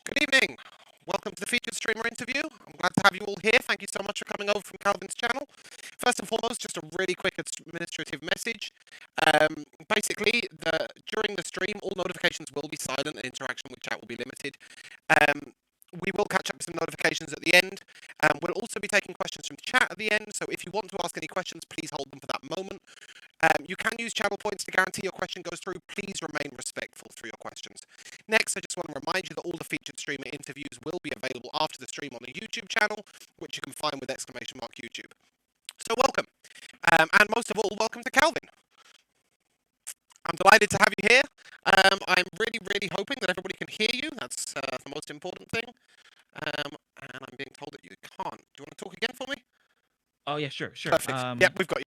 Good evening. Welcome to the featured streamer interview. I'm glad to have you all here. Thank you so much for coming over from Calvin's channel. First and foremost, just a really quick administrative message. Basically, during the stream, all notifications will be silent and interaction with chat will be limited. We will catch up with some notifications at the end. We'll also be taking questions from chat at the end, so if you want to ask any questions, please hold them for that moment. You can use channel points to guarantee your question goes through. Please remain respectful through your questions. Next, I just want to remind you that all the featured streamer interviews will be available after the stream on the YouTube channel, which you can find with !YouTube. So welcome. And most of all, welcome to Calvin. I'm delighted to have you here. I'm really hoping that everybody can hear you. That's the most important thing. And I'm being told that you can't. Do you want to talk again for me? Oh, yeah, sure. Perfect. Yep, we've got you.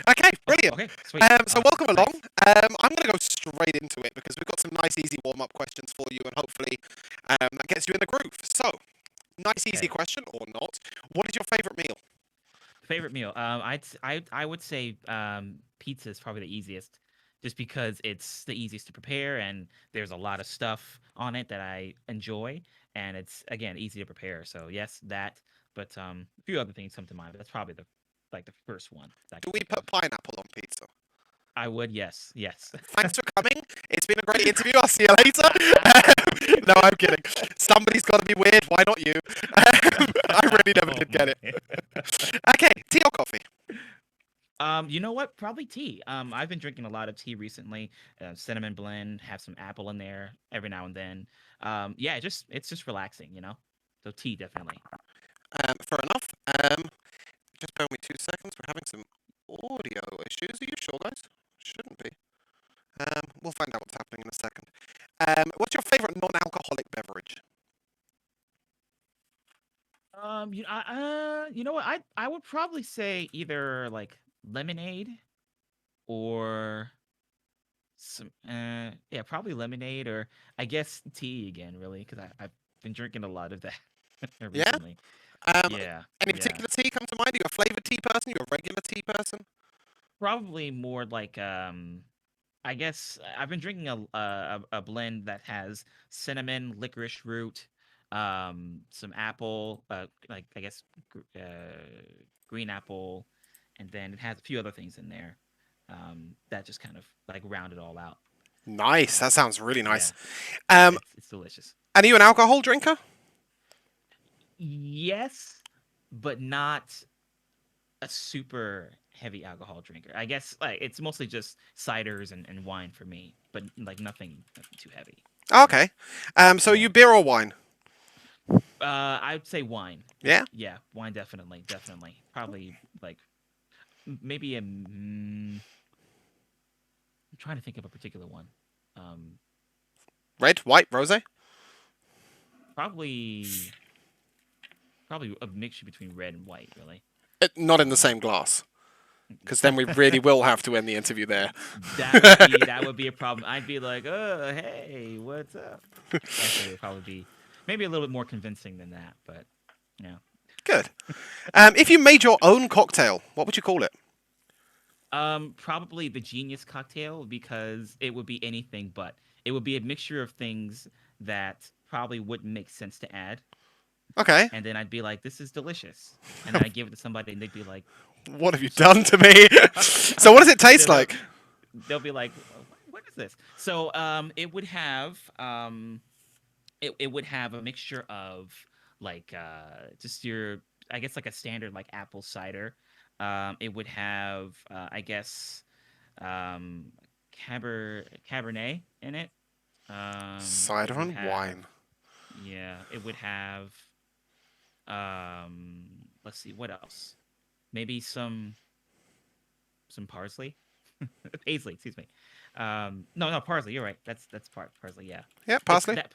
Okay, brilliant. Okay, sweet. So welcome along. I'm going to go straight into it because we've got some nice, easy warm-up questions for you, and hopefully that gets you in the groove. So, nice, easy question or not. What is your favorite meal? Favorite meal? I would say pizza is probably the easiest, just because it's the easiest to prepare and there's a lot of stuff on it that I enjoy, and it's again easy to prepare. So yes, that. But a few other things come to mind, but that's probably the first one. Do we put pineapple on pizza? I would, yes. Thanks for coming. It's been a great interview. I'll see you later. No, I'm kidding. Somebody's got to be weird. Why not you? I really never did get it. Okay, tea or coffee? You know what? Probably tea. I've been drinking a lot of tea recently. Cinnamon blend, have some apple in there every now and then. Yeah, it's just relaxing, you know. So tea definitely. Fair enough. Just bear with me 2 seconds. We're having some audio issues. Are you sure, guys? Shouldn't be. We'll find out what's happening in a second. What's your favorite non-alcoholic beverage? You know what? I would probably say either like lemonade or some yeah, probably lemonade, or I guess tea again, really, because I've been drinking a lot of that recently. Yeah, Any yeah. particular tea come to mind? Are you a flavored tea person? Are you a regular tea person? Probably more like I guess I've been drinking a blend that has cinnamon, licorice root, some apple, like I guess green apple, and then it has a few other things in there that just kind of like round it all out. Nice. That sounds really Yeah, nice. yeah, Um, it's delicious. and are you an alcohol drinker? Yes, but not a super heavy alcohol drinker. I guess like it's mostly just ciders and wine for me, but like nothing too heavy. Okay. So are Yeah. you beer or wine? I'd say wine. Yeah? Yeah, wine definitely. Probably like maybe I'm trying to think of a particular one. Um, Red, white, rosé? probably a mixture between red and white, really. Not in the same glass, because then we really will have to end the interview there. that would be a problem. I'd be like, "Oh, hey, what's up?" Actually, it would probably be maybe a little bit more convincing than that, but yeah. Good. If you made your own cocktail, what would you call it? Probably the genius cocktail, because it would be anything but. It would be a mixture of things that probably wouldn't make sense to add, Okay. and then I'd be like, "This is delicious," and then I give it to somebody, and they'd be like, What have you done to me? So what does it taste they'll, like? they'll be like, "What is this?" So, it would have a mixture of like just your, I guess, like a standard like apple cider. It would have I guess um cabernet in it. Cider It would and have, wine. yeah, it would have let's see what else. Maybe some parsley. Paisley, excuse me. No, parsley. You're right. That's parsley. Yeah, Yeah, it's parsley. that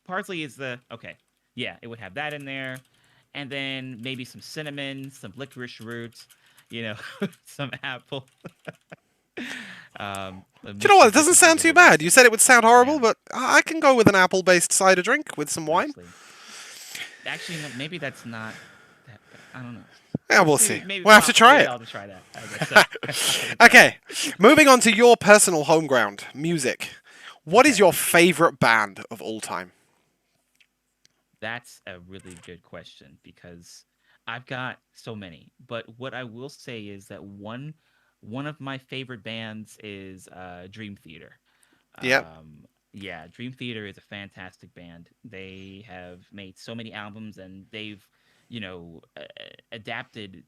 parsley is the okay. Yeah, it would have that in there, and then maybe some cinnamon, some licorice root, you know, some apple. A Do you know mixture what? It of doesn't different things sound that too go well. bad. You said it would sound horrible, Yeah, but I can go with an apple-based cider drink with some wine. actually, no, maybe that's not that bad. I don't know. Yeah, we'll Maybe see. We'll have to try maybe it. I'll just try that. I guess so. I'll just try it. Okay, moving on to your personal home ground, music. What is Okay. your favorite band of all time? That's a really good question because I've got so many. But what I will say is that one of my favorite bands is Dream Theater. Yeah. Yeah, Dream Theater is a fantastic band. They have made so many albums and they've, adapted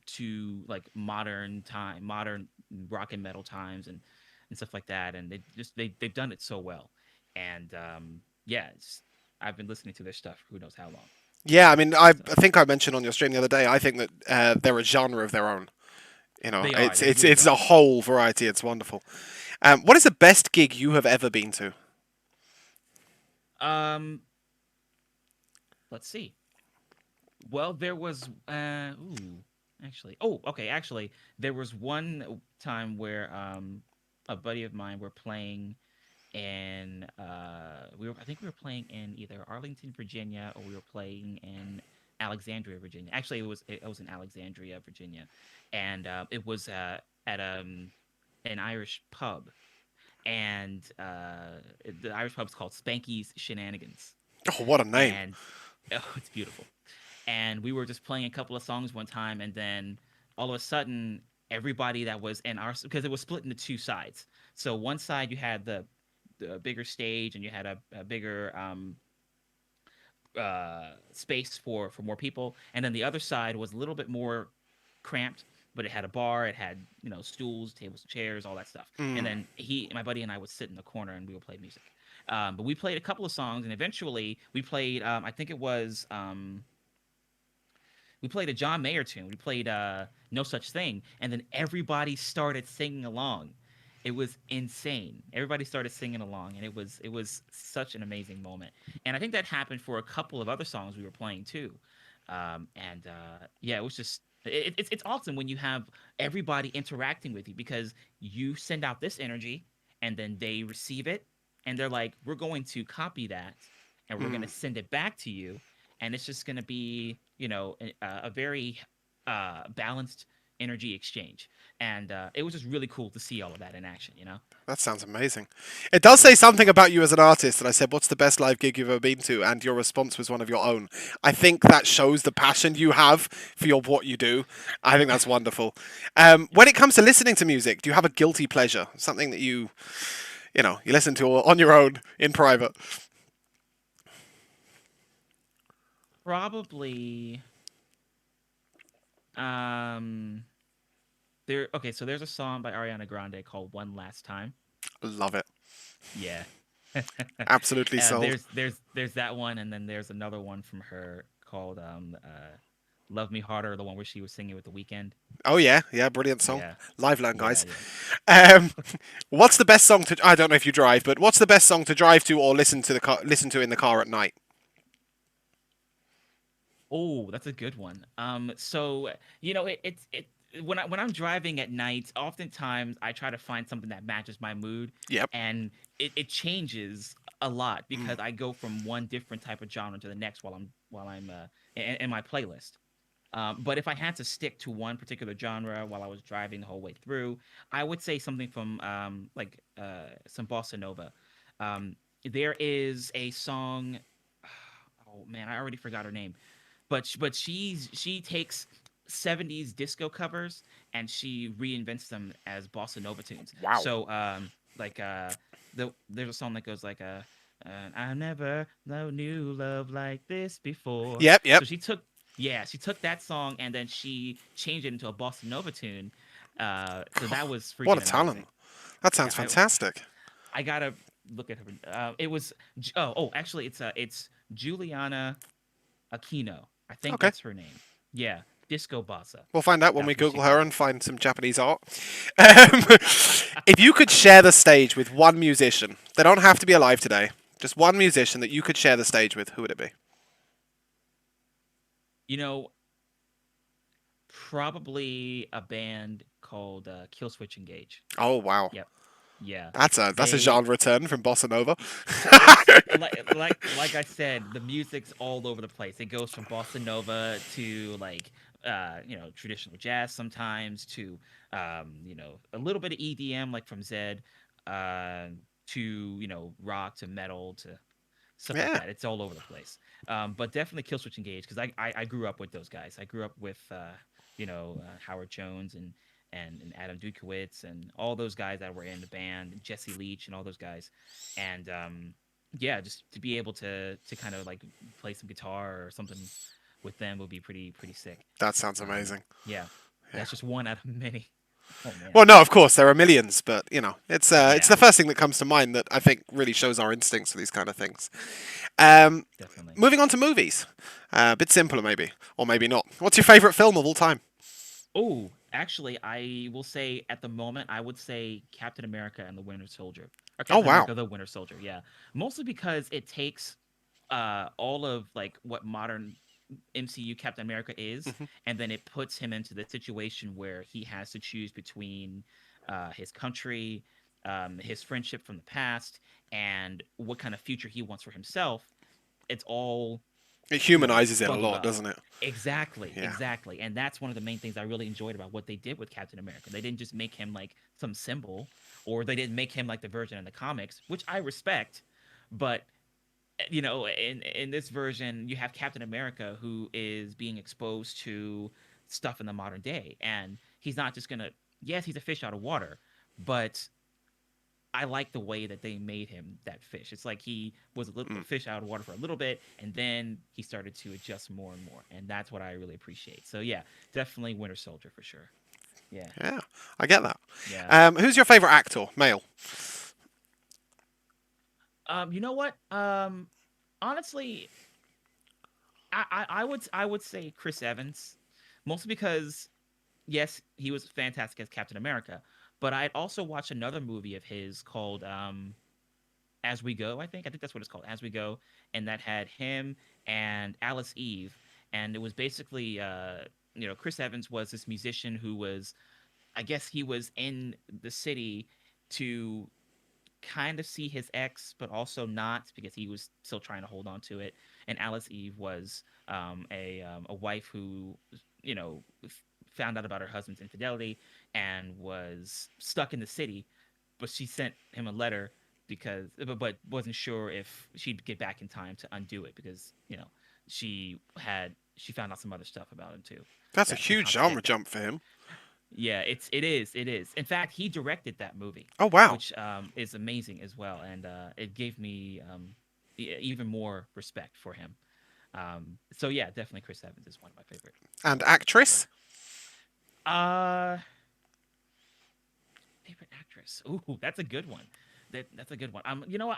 to like modern rock and metal times and stuff like that. And they've done it so well. And yeah, I've been listening to their stuff for who knows how long. Yeah, I mean, I So think I mentioned on your stream the other day. I think that they're a genre of their own. they are. It's They it's really it's a are. whole variety. It's wonderful. What is the best gig you have ever been to? Um, let's see. Well, there was actually. Oh, okay, actually, there was one time where a buddy of mine were playing in I think we were playing in either Arlington, Virginia, or we were playing in Alexandria, Virginia. Actually, it was in Alexandria, Virginia, and it was at an Irish pub, and the Irish pub's called Spanky's Shenanigans, Oh, what a name! and oh, it's beautiful. And we were just playing a couple of songs one time, and then all of a sudden, everybody that was in our because it was split into two sides. So one side you had the bigger stage, and you had a bigger space for more people, and then the other side was a little bit more cramped, but it had a bar, it had stools, tables, chairs, all that stuff. And Mm. then my buddy and I would sit in the corner and we would play music. But we played a couple of songs, and eventually we played. I think it was. We played a John Mayer tune. We played No Such Thing, and then everybody started singing along. It was insane. Everybody started singing along, and it was such an amazing moment. And I think that happened for a couple of other songs we were playing too. And yeah, it was just it's awesome when you have everybody interacting with you because you send out this energy, and then they receive it, and they're like, "We're going to copy that, and we're going to Mm. send it back to you." And it's just going to be a very balanced energy exchange, and it was just really cool to see all of that in action. That sounds amazing. It does It say was so something fun. about you as an artist, and I said, "What's the best live gig you've ever been to?" And your response was one of your own. I think that shows the passion you have for what you do. I think that's wonderful. When it comes to listening to music, do you have a guilty pleasure? Something that you listen to on your own in private? Probably um there okay, so there's a song by Ariana Grande called One Last Time. Love it. Yeah. Absolutely sold. There's that one, and then there's another one from her called Love Me Harder, the one where she was singing with The Weekend. Oh yeah, yeah, brilliant song. Yeah. Live learn, Yeah, guys. yeah. Um, what's the best song to? I don't know if you drive, but what's the best song to drive to or listen to in the car at night? Oh, that's a good one. So when I'm driving at night, oftentimes I try to find something that matches my mood, Yep. and it changes a lot because I go from one different type of genre to the next while I'm in my playlist. But if I had to stick to one particular genre while I was driving the whole way through, I would say something from some bossa nova. There is a song. Oh man, I already forgot her name, but she takes 70s disco covers and she reinvents them as bossa nova tunes. Wow. So like there's a song that goes like I never known new love like this before. Yep. Yep. So she took that song and then she changed it into a bossa nova tune. So that was What a freaking talent. amazing. That Yeah, sounds fantastic. I gotta look at her. It was actually it's Juliana Aquino. I think Okay. that's her name. Yeah, Disco Bossa. We'll find out when we That's what she Google her calls and it. find some Japanese art. If you could share the stage with one musician, they don't have to be alive today, just one musician that you could share the stage with, who would it be? You know, probably a band called Kill Switch Engage. Oh wow, Yep. Yeah. that's a They genre turn from bossa nova. it's like I said, the music's all over the place. It goes from bossa nova to like traditional jazz sometimes to a little bit of EDM like from Zed uh to rock to metal to stuff like Yeah, that. It's all over the place. But definitely Killswitch Engage because I grew up with those guys. I grew up with Howard Jones and Adam Dukowitz and all those guys that were in the band, Jesse Leach and all those guys, and yeah, just to be able to kind of like play some guitar or something with them would be pretty sick. that sounds amazing. Yeah, Yeah. that's just one out of many. Oh man, Well, no, of course there are millions, but it's yeah, the first thing that comes to mind that I think really shows our instincts for these kind of things. Um, definitely. moving on to movies, a bit simpler maybe, or maybe not. What's your favorite film of all time? Oh, actually, I will say at the moment, I would say Captain America and the Winter Soldier, or Oh Captain wow. America the Winter Soldier. Yeah, mostly because it takes all of like what modern MCU Captain America is, Hmm. and then it puts him into the situation where he has to choose between his country, his friendship from the past, and what kind of future he wants for himself. It's all It you know, humanizes it a bundled lot, up. doesn't it? Exactly, Yeah. exactly. And that's one of the main things I really enjoyed about what they did with Captain America. They didn't just make him like some symbol, or they didn't make him like the version in the comics, which I respect. But in this version, you have Captain America who is being exposed to stuff in the modern day, and he's not just gonna. Yes, he's a fish out of water, but I like the way that they made him that fish. It's like he was a Mm. fish out of water for a little bit, and then he started to adjust more and more, and that's what I really appreciate. So yeah, definitely Winter Soldier for sure. Yeah, Yeah, I get that. yeah. Who's your favorite actor, male? You know what? Honestly, I would say Chris Evans, mostly because yes, he was fantastic as Captain America, but I'd also watched another movie of his called As We Go, I think that's what it's called, As We Go, and that had him and Alice Eve, and it was basically Chris Evans was this musician who was, I guess he was in the city to kind of see his ex, but also not because he was still trying to hold on to it. And Alice Eve was a wife who found out about her husband's infidelity and was stuck in the city, but she sent him a letter because but wasn't sure if she'd get back in time to undo it because she found out some other stuff about him too That's a that could huge genre contradict that. jump for him. Yeah, it is. In fact, he directed that movie, Oh wow. which is amazing as well, and it gave me even more respect for him. So yeah, definitely Chris Evans is one of my favorite And for sure. actress? Uh, Favorite actress. Ooh, that's a good one. That's a good one. You know what?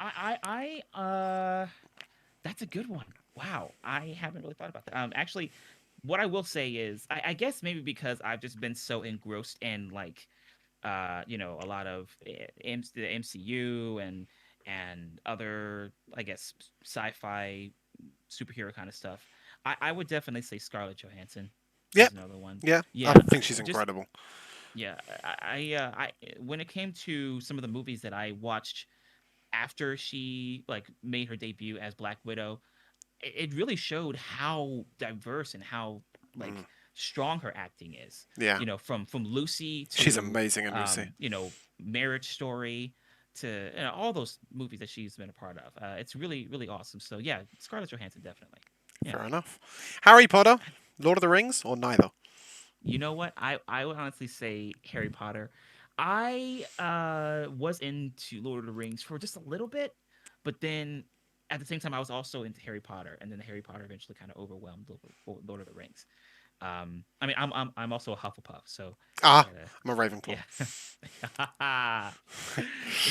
That's a good one. Wow, I haven't really thought about that. Actually, what I will say is, I guess maybe because I've just been so engrossed in like a lot of the MCU and other, I guess, sci-fi superhero kind of stuff. I would definitely say Scarlett Johansson is Yep. another one. Yeah, I Yeah, think she's just incredible. yeah. I when it came to some of the movies that I watched after she like made her debut as Black Widow, it really showed how diverse and how Mm. like strong her acting is. Yeah, From Lucy she's to amazing in Lucy. Marriage Story to all those movies that she's been a part of. It's really really awesome. So yeah, Scarlett Johansson definitely. Yeah. Fair enough. Harry Potter, Lord of the Rings, or neither? You know what? I would honestly say Harry Potter. I was into Lord of the Rings for just a little bit, but then at the same time I was also into Harry Potter, and then Harry Potter eventually kind of overwhelmed Lord of the Rings. I mean, I'm also a Hufflepuff, so Ah, uh, I'm a Ravenclaw. yeah.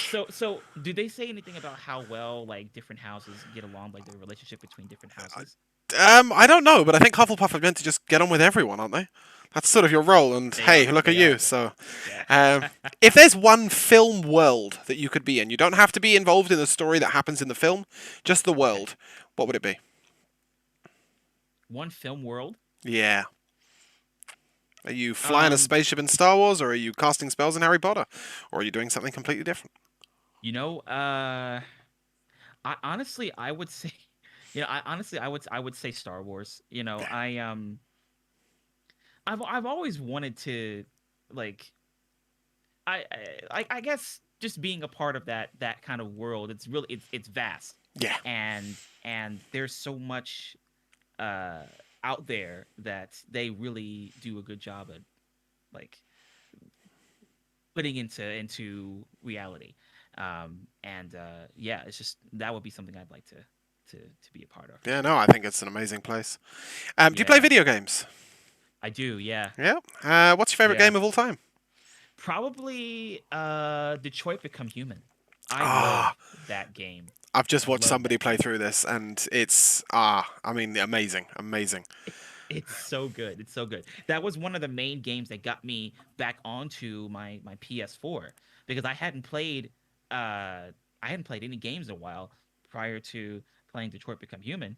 So do they say anything about how well like different houses get along, like the relationship between different houses? I don't know, but I think Hufflepuff are meant to just get on with everyone, aren't they? That's sort of your role, and They hey, are. look at They you. are. So, Yeah. um, if there's one film world that you could be in, you don't have to be involved in the story that happens in the film, just the Okay. world. What would it be? One film world. Yeah. Are you flying a Um, spaceship in Star Wars, or are you casting spells in Harry Potter, or are you doing something completely different? you know, I honestly I would say, I honestly I would say Star Wars. Yeah. I've always wanted to like I guess just being a part of that kind of world. It's really it's vast. Yeah. and there's so much uh out there that they really do a good job at like putting into reality. And yeah, it's just that would be something I'd like to be a part of for Yeah, sure. no, I think it's an amazing place. Do you play Yeah, video games? I do. Yeah, Yeah. What's your favorite yeah. game of all time? Probably Detroit Become Human. I Ah, love that game. I've just I watched love somebody that play game. through this, and it's I mean, amazing, amazing. It's so good. It's so good. That was one of the main games that got me back onto my PS4 because I hadn't played any games in a while prior to playing Detroit Become Human.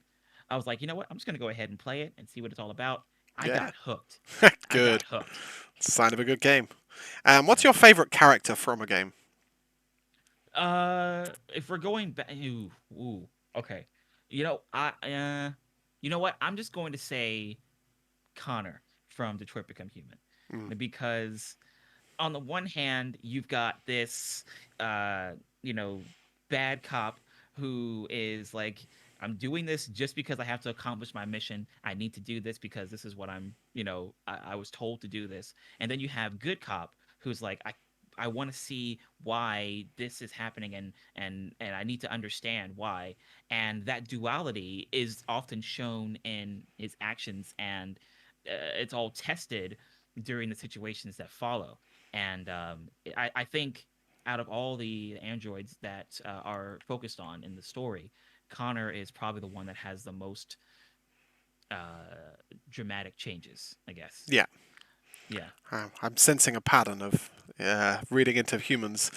I was like, you know what? I'm just gonna go ahead and play it and see what it's all about. I Yeah, got hooked. I got good. hooked. It's a sign of a good game. What's Yeah. your favorite character from a game? If we're going back, ooh, okay. You know what? I'm just going to say Connor from Detroit Become Human Mm, because on the one hand, you've got this, uh, you know, bad cop who is like, I'm doing this just because I have to accomplish my mission. I need to do this because this is what I was told to do this. And then you have good cop who's like, I want to see why this is happening and I need to understand why. And that duality is often shown in his actions and it's all tested during the situations that follow. And I think out of all the androids that are focused on in the story, Connor is probably the one that has the most dramatic changes, I guess. yeah, Yeah. I'm sensing a pattern of reading into humans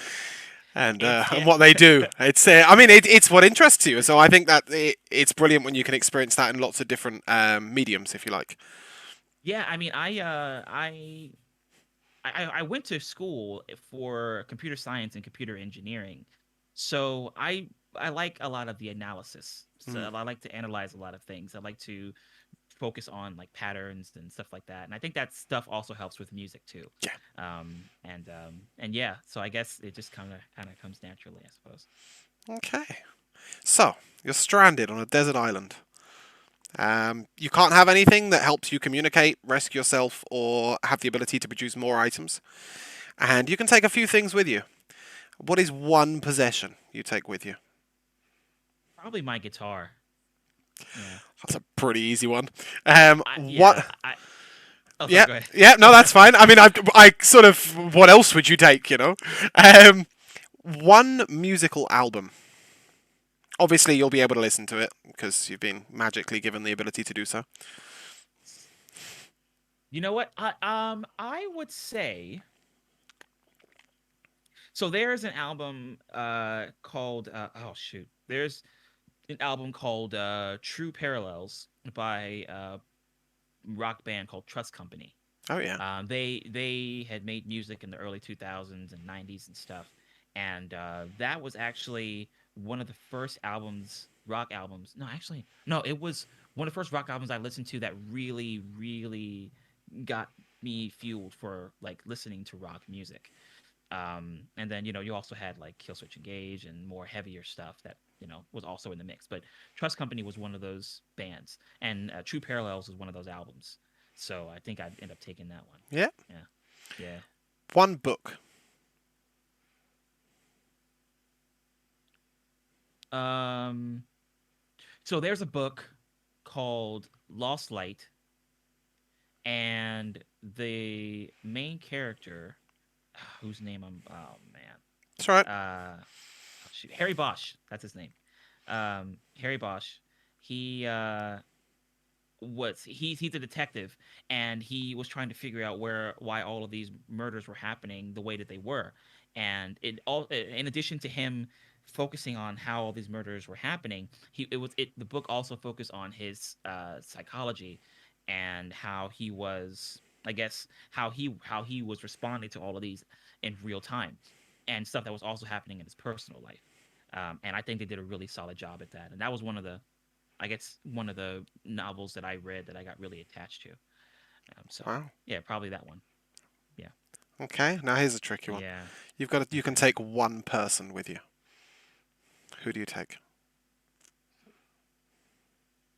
It's and yeah. what they do. It's I mean it's what interests you. So I think that it's brilliant when you can experience that in lots of different mediums, if you like. Yeah, I mean, I went to school for computer science and computer engineering, so I like a lot of the analysis. So Mm, I like to analyze a lot of things. I like to focus on like patterns and stuff like that. And I think that stuff also helps with music too. yeah. And yeah, so I guess it just kind of comes naturally, I suppose. Okay. So you're stranded on a desert island. You can't have anything that helps you communicate, rescue yourself, or have the ability to produce more items. And you can take a few things with you. What is one possession you take with you? Probably my guitar. Yeah. That's a pretty easy one. Yeah, What? I Oh, sorry, Yeah, go ahead. yeah. No, that's fine. I mean, I sort of. What else would you take? One musical album. Obviously, you'll be able to listen to it because you've been magically given the ability to do so. You know what? I would say so there's an album called oh shoot. There's an album called True Parallels by rock band called Trust Company. Oh yeah. They had made music in the early 2000s and 90s and stuff, and that was actually one of the first albums, rock albums. No, actually, no, it was one of the first rock albums I listened to that really, really got me fueled for like listening to rock music. And then you also had like Killswitch Engage and more heavier stuff that was also in the mix. But Trust Company was one of those bands, and True Parallels was one of those albums. So I think I'd end up taking that one. Yeah. Yeah, yeah. One book. Um, so there's a book called Lost Light, and the main character, whose name oh man, That's right. oh, shoot, Harry Bosch, that's his name. Harry Bosch. He he's a detective and he was trying to figure out why all of these murders were happening the way that they were. And it all in addition to him focusing on how all these murders were happening, the book also focused on his psychology and how he was, I guess, how he was responding to all of these in real time and stuff that was also happening in his personal life. And I think they did a really solid job at that. And that was one of the novels that I read that I got really attached to. So Wow. yeah, probably that one. Yeah, Okay. Now here's a tricky one. yeah. You can Okay. take one person with you. Who do you take?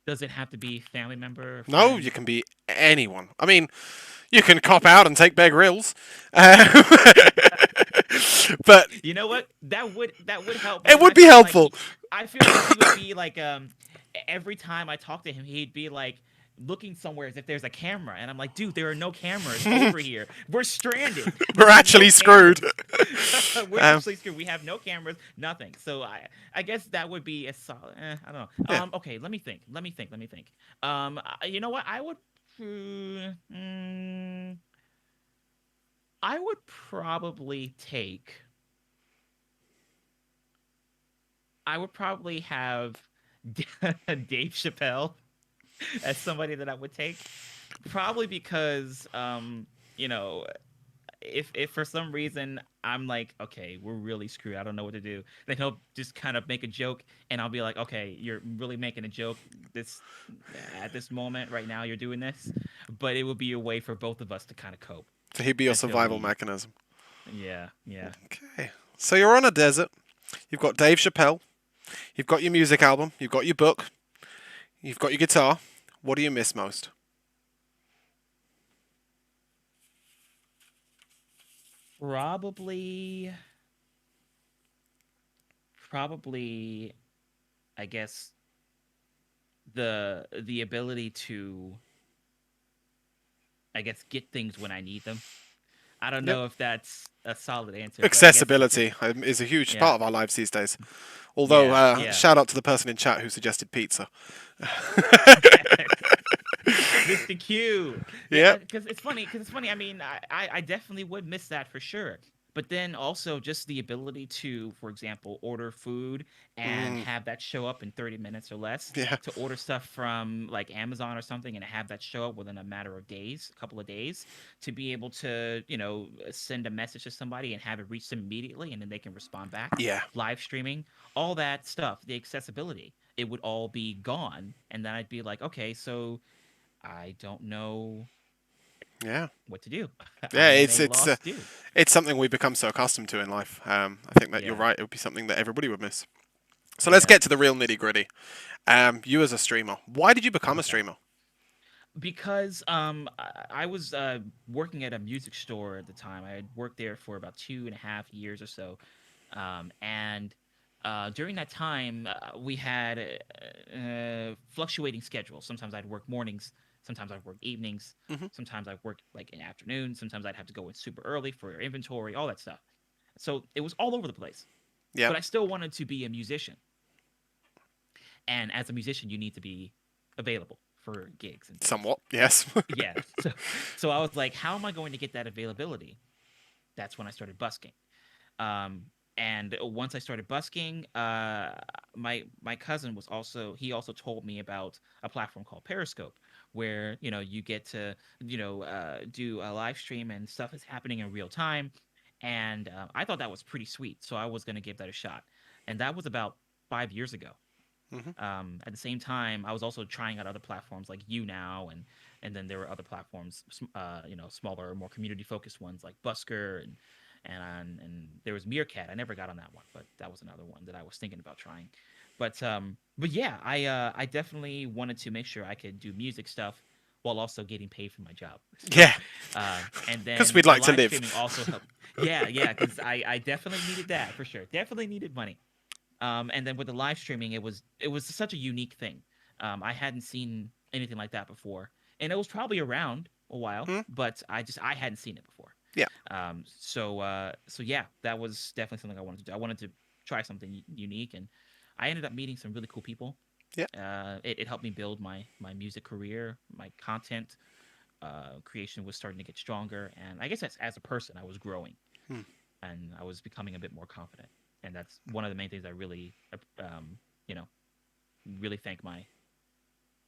Does it have to be family member, No, you friend? can be anyone. I mean, you can cop out and take Bear Grylls, um, but You know what? That would help it because would I be feel like helpful. he would be like every time I talk to him, he'd be like looking somewhere as if there's a camera, and I'm like, dude, there are no cameras over here. We're stranded. We're There's no actually screwed. cameras. We're Um, actually screwed. We have no cameras, nothing. So I guess that would be a solid. I don't know. yeah, Okay, let me think. Let me think. You know what? Mm, I would probably take. I would probably have Dave Chappelle as somebody that I would take. Probably because you know, if for some reason I'm like, okay, we're really screwed, I don't know what to do, then he'll just kind of make a joke and I'll be like, okay, you're really making a joke this at this moment right now you're doing this, but it would be a way for both of us to kind of cope so he'd be your until survival we mechanism. yeah, yeah. Okay, so you're on a desert. You've got Dave Chappelle. You've got your music album. You've got your book. You've got your guitar. What do you miss most? Probably probably I guess the ability to I guess get things when I need them. I don't Yep. know if that's a solid answer, but I guess Accessibility is a huge yeah, part of our lives these days. Although, yeah, yeah. shout out to the person in chat who suggested pizza. Mr. Q. Yeah, Yep. because it's funny. Because it's funny. I mean, I definitely would miss that for sure. But then also just the ability to, for example, order food and Mm, have that show up in 30 minutes or less. yeah. To order stuff from like Amazon or something and have that show up within a matter of days, a couple of days, to be able to, send a message to somebody and have it reach them immediately and then they can respond back. Yeah. Live streaming, all that stuff, the accessibility, it would all be gone. And then I'd be like, okay, so I don't know Yeah. what to do. Yeah. I am It's a it's uh, lost dude. it's something we've become so accustomed to in life. I think that you're Yeah, right. It would be something that everybody would miss. So let's yeah. get to the real nitty gritty. You as a streamer, why did you become a Okay. streamer? Because I was working at a music store at the time. I had worked there for about 2.5 years or so, and during that time we had fluctuating schedules. Sometimes I'd work mornings, sometimes I'd work evenings, Hmm. sometimes I'd work like in afternoons. Sometimes I'd have to go in super early for inventory, all that stuff. So it was all over the place. Yeah. But I still wanted to be a musician. And as a musician, you need to be available for gigs and things. Somewhat. Yes. Yeah. So I was like, how am I going to get that availability? That's when I started busking. Um, and once I started busking, my cousin was also he also told me about a platform called Periscope, where you get to do a live stream and stuff is happening in real time, and I thought that was pretty sweet, so I was gonna give that a shot, and that was about 5 years ago. Hmm. At the same time, I was also trying out other platforms like YouNow, and then there were other platforms, smaller, more community focused ones like Busker and there was Meerkat. I never got on that one, but that was another one that I was thinking about trying. But yeah, I definitely wanted to make sure I could do music stuff while also getting paid for my job. So, Yeah. and Because then we'd the like to live live. streaming also helped. Yeah, yeah, because I definitely needed that for sure. Definitely needed money. And then with the live streaming, it was such a unique thing. I hadn't seen anything like that before, and it was probably around a while, Hmm? but I hadn't seen it before. Yeah. So yeah, that was definitely something I wanted to do. I wanted to try something unique, and I ended up meeting some really cool people. Yeah. It helped me build my music career, my content creation was starting to get stronger, and I guess as a person, I was growing Hmm. and I was becoming a bit more confident. And that's one of the main things I really, you know, really thank my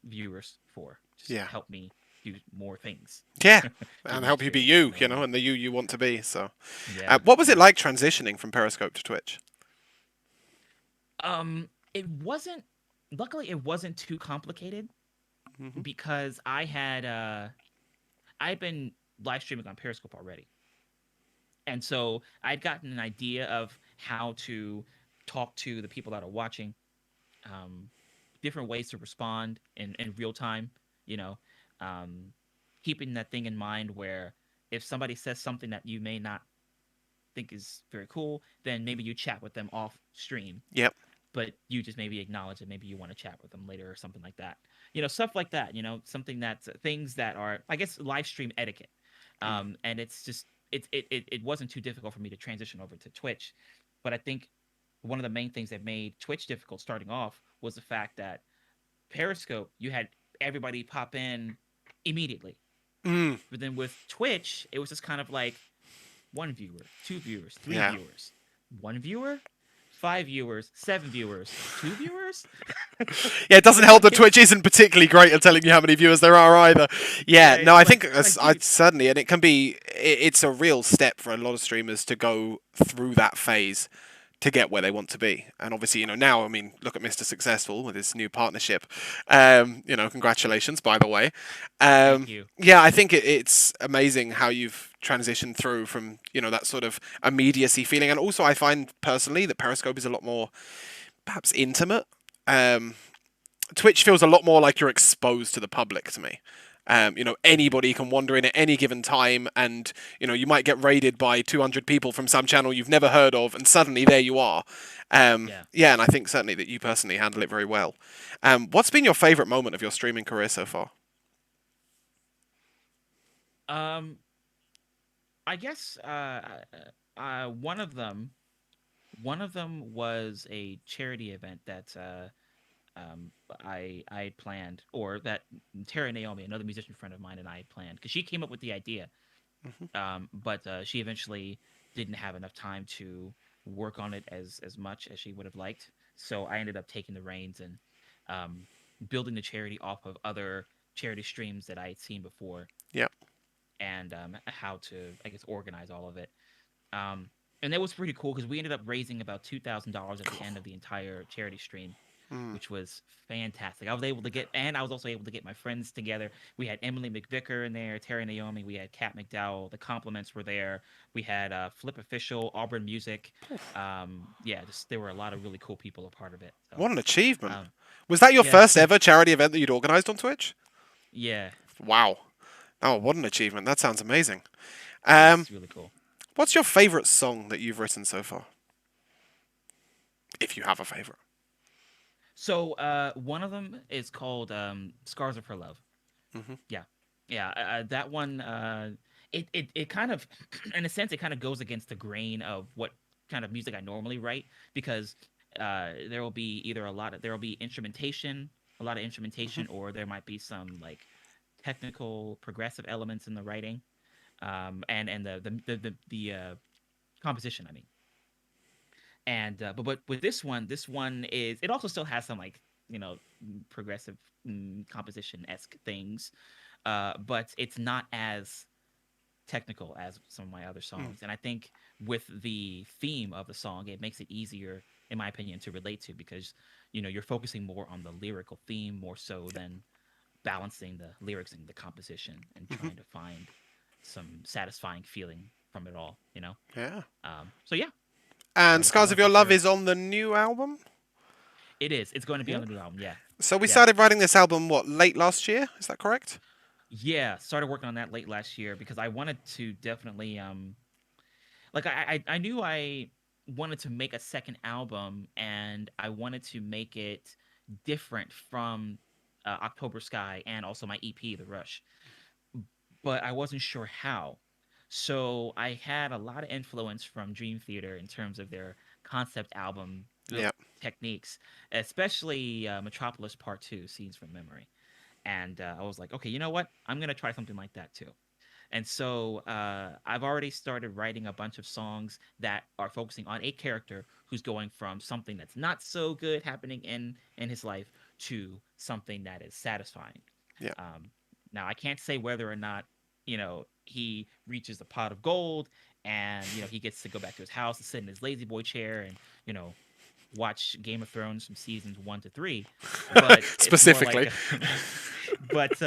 viewers for. Just Yeah. help me do more things, Yeah. give And me help you be experience. You you, know what I mean? and the you want to be. So, Yeah, what was it yeah. like transitioning from Periscope to Twitch? It wasn't. Luckily, it wasn't too complicated Hmm. because I'd been live streaming on Periscope already, and so I'd gotten an idea of how to talk to the people that are watching, um, different ways to respond in real time. You know, um, keeping that thing in mind where if somebody says something that you may not think is very cool, then maybe you chat with them off stream, Yep. but you just maybe acknowledge that maybe you want to chat with them later or something like that. Stuff like that. Something that's things that are, I guess, live stream etiquette. Mm. And it's just it wasn't too difficult for me to transition over to Twitch, but I think one of the main things that made Twitch difficult starting off was the fact that Periscope, you had everybody pop in immediately. Mm. But then with Twitch, it was just kind of like one viewer, two viewers, three Yeah. viewers, one viewer, five viewers, seven viewers, two viewers. Yeah, it doesn't It's help like that Twitch isn't particularly great at telling you how many viewers there are either. Yeah, yeah, no, I think it's like I dude, certainly, and it can be, it's a real step for a lot of streamers to go through that phase to get where they want to be. And obviously, now, I mean, look at Mr. Successful with his new partnership. Congratulations, by the way. thank you. Yeah, I think it's amazing how you've transitioned through from, that sort of immediacy feeling. And also, I find personally that Periscope is a lot more perhaps intimate. Um, Twitch feels a lot more like you're exposed to the public to me. Hmm. Anybody can wander in at any given time, and you might get raided by 200 people from some channel you've never heard of, and suddenly there you are. Yeah. Yeah, and I think certainly that you personally handle it very well. What's been your favourite moment of your streaming career so far? Um, I guess one of them was a charity event that I had planned, or that Tara Naomi, another musician friend of mine, and I had planned because she came up with the idea. Hmm. But she eventually didn't have enough time to work on it as much as she would have liked. So I ended up taking the reins and um, building the charity off of other charity streams that I had seen before, Yeah. and how to, I guess, organize all of it. Um, and that was pretty cool because we ended up raising about $2,000 at the end of the entire charity stream, Mm. which was fantastic. I was also able to get my friends together. We had Emily McVicker in there, Terry Naomi, we had Kat McDowell. The compliments were there. We had Flip Official, Auburn Music. Yeah, just there were a lot of really cool people a part of it. So, What an achievement! um, Was that your yeah, first ever charity event that you'd organised on Twitch? yeah, Wow. Oh, what an achievement! That sounds amazing. yeah, Um, it's really cool. what's your favourite song that you've written so far, if you have a favourite? So, one of them is called "Scars of Her Love." Hmm. Yeah, yeah. That one, it kind of, in a sense, it kind of goes against the grain of what kind of music I normally write because there will be either there will be instrumentation, a lot of instrumentation, or there might be some like technical progressive elements in the writing, and the composition. I mean, and but with this one is it also still has some like progressive composition esque things, but it's not as technical as some of my other Mm. songs. And I think with the theme of the song, it makes it easier, in my opinion, to relate to because you're focusing more on the lyrical theme more so than balancing the lyrics and the composition and Hmm. trying to find some satisfying feeling from it all. Yeah. So yeah, And Scars of Her Scars of Love Your for Love sure. is on the new album? It is. It's going to be on Yeah. the new album. Yeah, So we yeah, started writing this album, what, late last year? Is that correct? yeah. Started working on that late last year because I wanted to definitely like I knew I wanted to make a second album and I wanted to make it different from October Sky and also my EP The Rush, but I wasn't sure how. So I had a lot of influence from Dream Theater in terms of their concept album built Yeah. techniques, especially Metropolis Part 2 Scenes from Memory. And I was like, okay, you know what? I'm going to try something like that too. And so I've already started writing a bunch of songs that are focusing on a character who's going from something that's not so good happening in his life to something that is satisfying. Yeah. Um, Now I can't say whether or not he reaches a pot of gold and he gets to go back to his house and sit in his lazy boy chair and you know watch Game of Thrones from seasons 1 to 3, but it's more like Specifically. but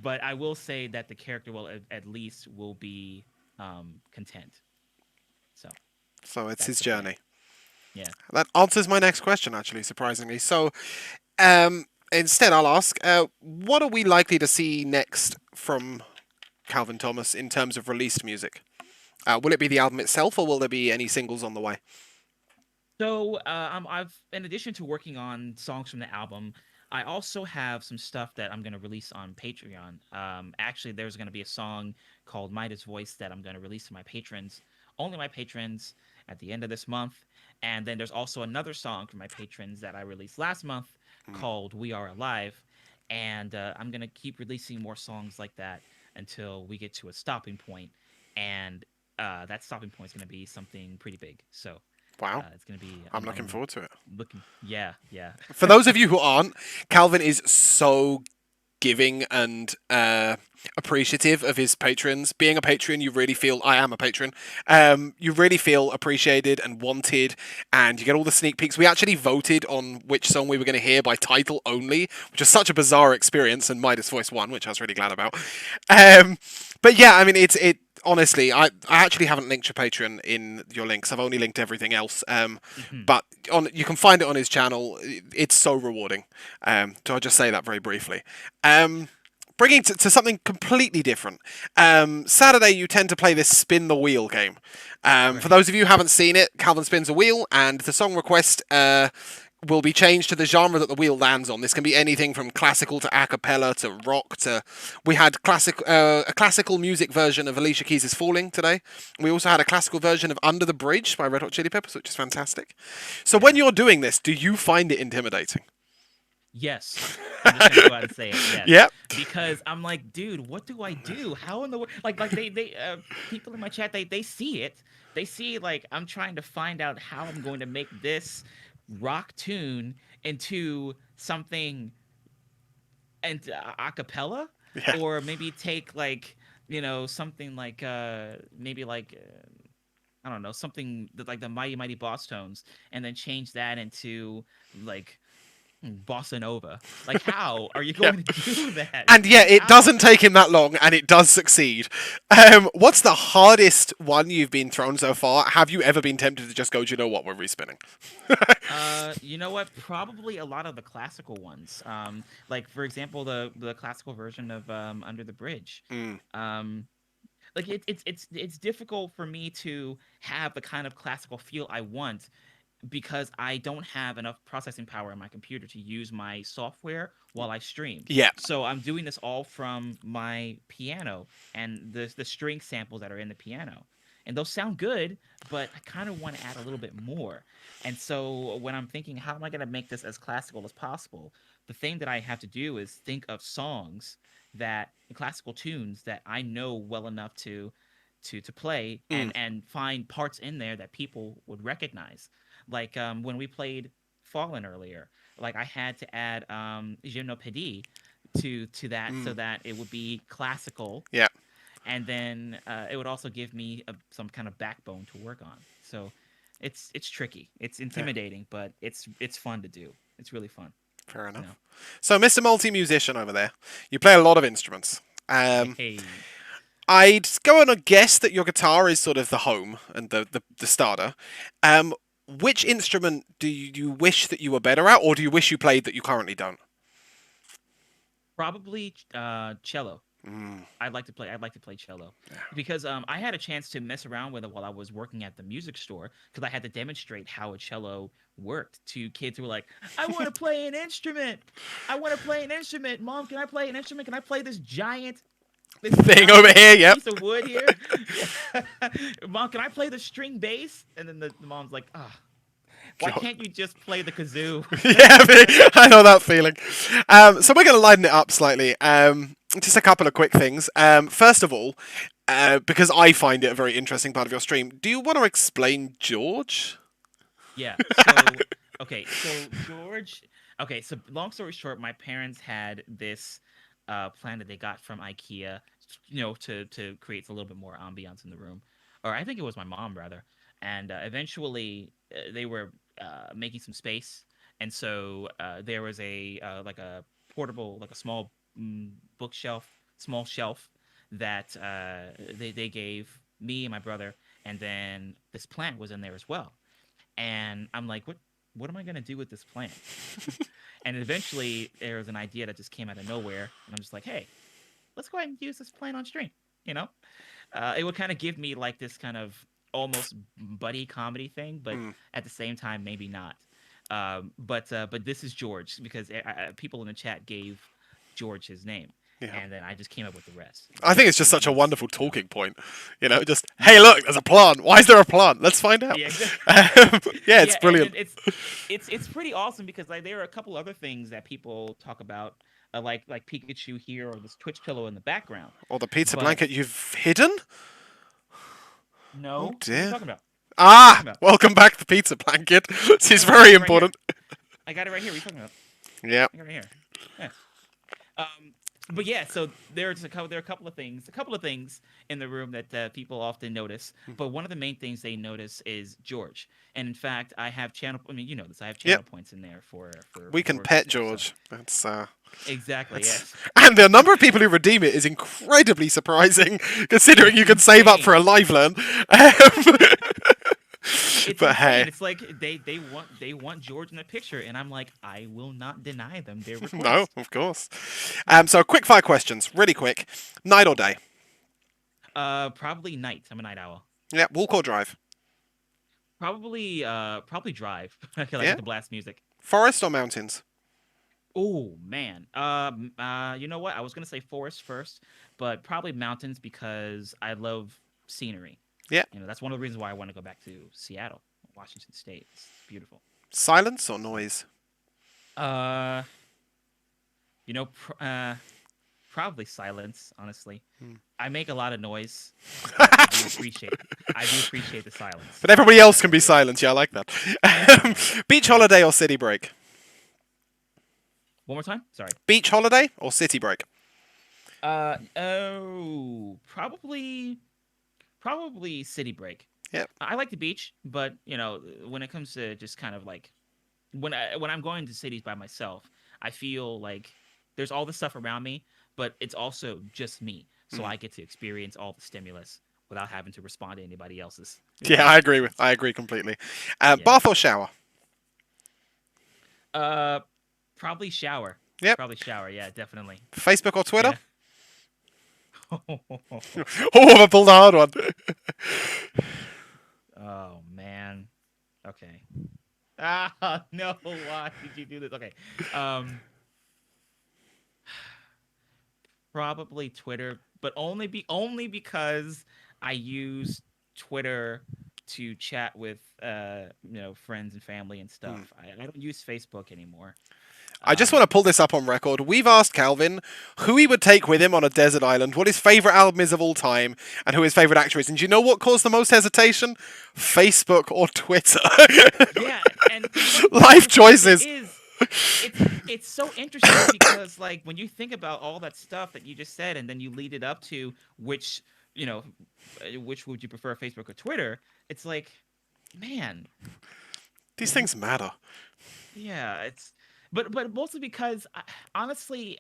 but I will say that the character will at least will be content. So So it's that's his the plan. journey. Yeah. That answers my next question, actually, surprisingly. So, instead, I'll ask, what are we likely to see next from Calvin Thomas in terms of released music? Will it be the album itself, or will there be any singles on the way? So, I've in addition to working on songs from the album, I also have some stuff that I'm gonna release on Patreon. Actually, there's gonna be a song called "Midas Voice" that I'm gonna release to my patrons, only my patrons, at the end of this month. And then there's also another song for my patrons that I released last month called "We Are Alive," and I'm gonna keep releasing more songs like that until we get to a stopping point, and that stopping point is gonna be something pretty big. So. Wow, It's gonna be. I'm looking I'm forward to it. looking. Yeah, yeah. For those of you who aren't, Calvin is so giving and appreciative of his patrons. Being a patron, you really feel I am a patron. You really feel appreciated and wanted, and you get all the sneak peeks. We actually voted on which song we were going to hear by title only, which was such a bizarre experience, and Midas Voice won, which I was really glad about. But yeah, I mean, it. Honestly, I actually haven't linked your Patreon in your links. I've only linked everything else. Mhm. But on you can find it on his channel. It's so rewarding. So I'll just say that very briefly. Um, bringing to something completely different. Saturday, you tend to play this spin the wheel game. For Right. those of you who haven't seen it, Calvin spins a wheel, and the song request will be changed to the genre that the wheel lands on. This can be anything from classical to a cappella to rock to. We had a classical music version of Alicia Keys' "Falling" today. We also had a classical version of "Under the Bridge" by Red Hot Chili Peppers, which is fantastic. So when Yeah. you're doing this, do you find it intimidating? Yes. I'm just gonna go out and say it. Yes, Yeah, because I'm like, dude, what do I do? How in the world? Like people in my chat, they see it. They see like I'm trying to find out how I'm going to make this rock tune into something and a cappella, yeah, or maybe take like something like maybe like I don't know, something like the Mighty Mighty Boss Tones, and then change that into like bossa nova. Like, how are you yeah. going to do that? And yeah, it How? doesn't take him that long, and it does succeed. What's the hardest one you've been thrown so far? Have you ever been tempted to just go, do you know what, we're respinning? You know what? Probably a lot of the classical ones. Like for example, the classical version of Under the Bridge. Mm, Um, like it's difficult for me to have the kind of classical feel I want because I don't have enough processing power in my computer to use my software while I stream. yeah. So I'm doing this all from my piano and the string samples that are in the piano. And those sound good, but I kind of want to add a little bit more. And so when I'm thinking, how am I going to make this as classical as possible? The thing that I have to do is think of songs that classical tunes that I know well enough to play Mm, and find parts in there that people would recognize. Like when we played Fallen earlier, like I had to add Je ne pedis to that so mm, that it would be classical, yeah, and then it would also give me some kind of backbone to work on. So it's tricky, it's yeah. intimidating, but it's fun to do. It's really fun, Fair you know. enough. So, Mr. Multi Musician over there, you play a lot of instruments. Hey, I'd go on a guess that your guitar is sort of the home and the starter. Um, which instrument do you wish that you were better at, or do you wish you played that you currently don't? probably cello. Mm, I'd like to play cello because I had a chance to mess around with it while I was working at the music store because I had to demonstrate how a cello worked to kids who were like, "I want to play an instrument. I want to play an instrument. Mom, can I play an instrument? Can I play this thing over giant here, yep. piece of wood here? Yeah. Mom, can I play the string bass?" And then the mom's like, "Ah, why God. can't you just play the kazoo?" Yeah, I know that feeling. So we're going to lighten it up slightly. Just a couple of quick things. First of all, because I find it a very interesting part of your stream, do you want to explain George? Yeah. So, okay. So George. Okay. So long story short, my parents had this plan that they got from IKEA, to create a little bit more ambiance in the room, or I think it was my mom rather. And eventually, they were making some space, and so there was like a portable, like a small bookshelf, small shelf that they gave me and my brother, and then this plant was in there as well, and I'm like, what am I gonna do with this plant? And eventually there was an idea that just came out of nowhere, and I'm just like, hey, let's go ahead and use this plant on stream. You know, it would kind of give me like this kind of almost buddy comedy thing, but Mm, at the same time, maybe not. But this is George because people in the chat gave George his name, yeah. and then I just came up with the rest. I think it's just such a He's wonderful talking point. Just, hey, look, there's a plant. Why is there a plant? Let's find out. yeah, exactly. Yeah, it's Yeah, and brilliant. then it's pretty awesome because like there are a couple other things that people talk about, like Pikachu here or this Twitch pillow in the background. Or the pizza But blanket you've hidden? Oh, no, what are you dear. talking about? What are you Ah, talking about? welcome back, the pizza blanket. This is No, I very got it right here. important. I got it right here. What are you talking about? Yeah. I got it right here. Yeah. But yeah, so there are a couple of things in the room that people often notice. But one of the main things they notice is George. And in fact, I have channel. I mean, you know this. I have Yep. channel points in there We for can George and pet stuff. So George. exactly, That's yes. and the number of people who redeem it is incredibly surprising, considering you It's can save up for insane. a live learn. It's But insane. hey, It's like they want George in the picture, and I'm like, I will not deny them their no, request. of course. So quick fire questions, really quick. Night or day? Probably night. I'm a night owl. Yeah, walk or drive? Probably drive. I like Yeah, to blast music. forest or mountains? Oh man. You know what? I was gonna say forest first, but probably mountains because I love scenery. Yeah, You know, that's one of the reasons why I want to go back to Seattle, Washington State. It's beautiful. silence or noise? Uh, you know, probably silence. Honestly, Hmm. I make a lot of noise, but I do appreciate the silence. But everybody else can be Definitely. silent. Yeah, I like that. Yeah. Beach Yeah. holiday or city break? One more time. Sorry. Beach holiday or city break? Oh, probably city break. Yep. I like the beach, but you know, when it comes to just kind of like when I'm going to cities by myself, I feel like there's all this stuff around me, but it's also just me. So Mm. I get to experience all the stimulus without having to respond to anybody else's. Yeah, I agree completely. Yeah. Bath or shower? Uh, probably shower. Yep. Probably shower. Yeah, definitely. Facebook or Twitter? Yeah. Oh, I pulled a hard one. Oh man. Okay. Ah no, why did you do this? Okay. Um Probably Twitter, but only because I use Twitter to chat with friends and family and Hmm. stuff. I don't use Facebook anymore. I just want to Um pull this up on record. We've asked Calvin who he would take with him on a desert island, what his favourite album is of all time, and who his favourite actor is. And do you know what caused the most hesitation? Facebook or Twitter. yeah, and what's Life unfortunate choices. is it's so interesting because like when you think about all that stuff that you just said and then you lead it up to you know which would you prefer, Facebook or Twitter, it's like, man, These things matter. yeah, it's but mostly because honestly,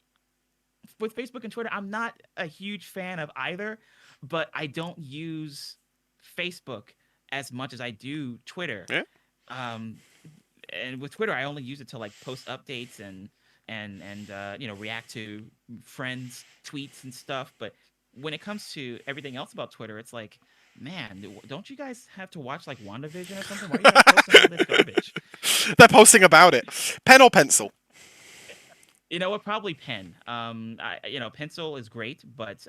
with Facebook and Twitter, I'm not a huge fan of either, but I don't use Facebook as much as I do Twitter. Yeah. Um, and with Twitter, I only use it to like post updates and react to friends' tweets and stuff. But when it comes to everything else about Twitter, it's like, man, don't you guys have to watch like WandaVision or something? Why are you guys posting all this garbage? They're posting about it. Pen or pencil? You know what? Probably pen. Pencil is great, but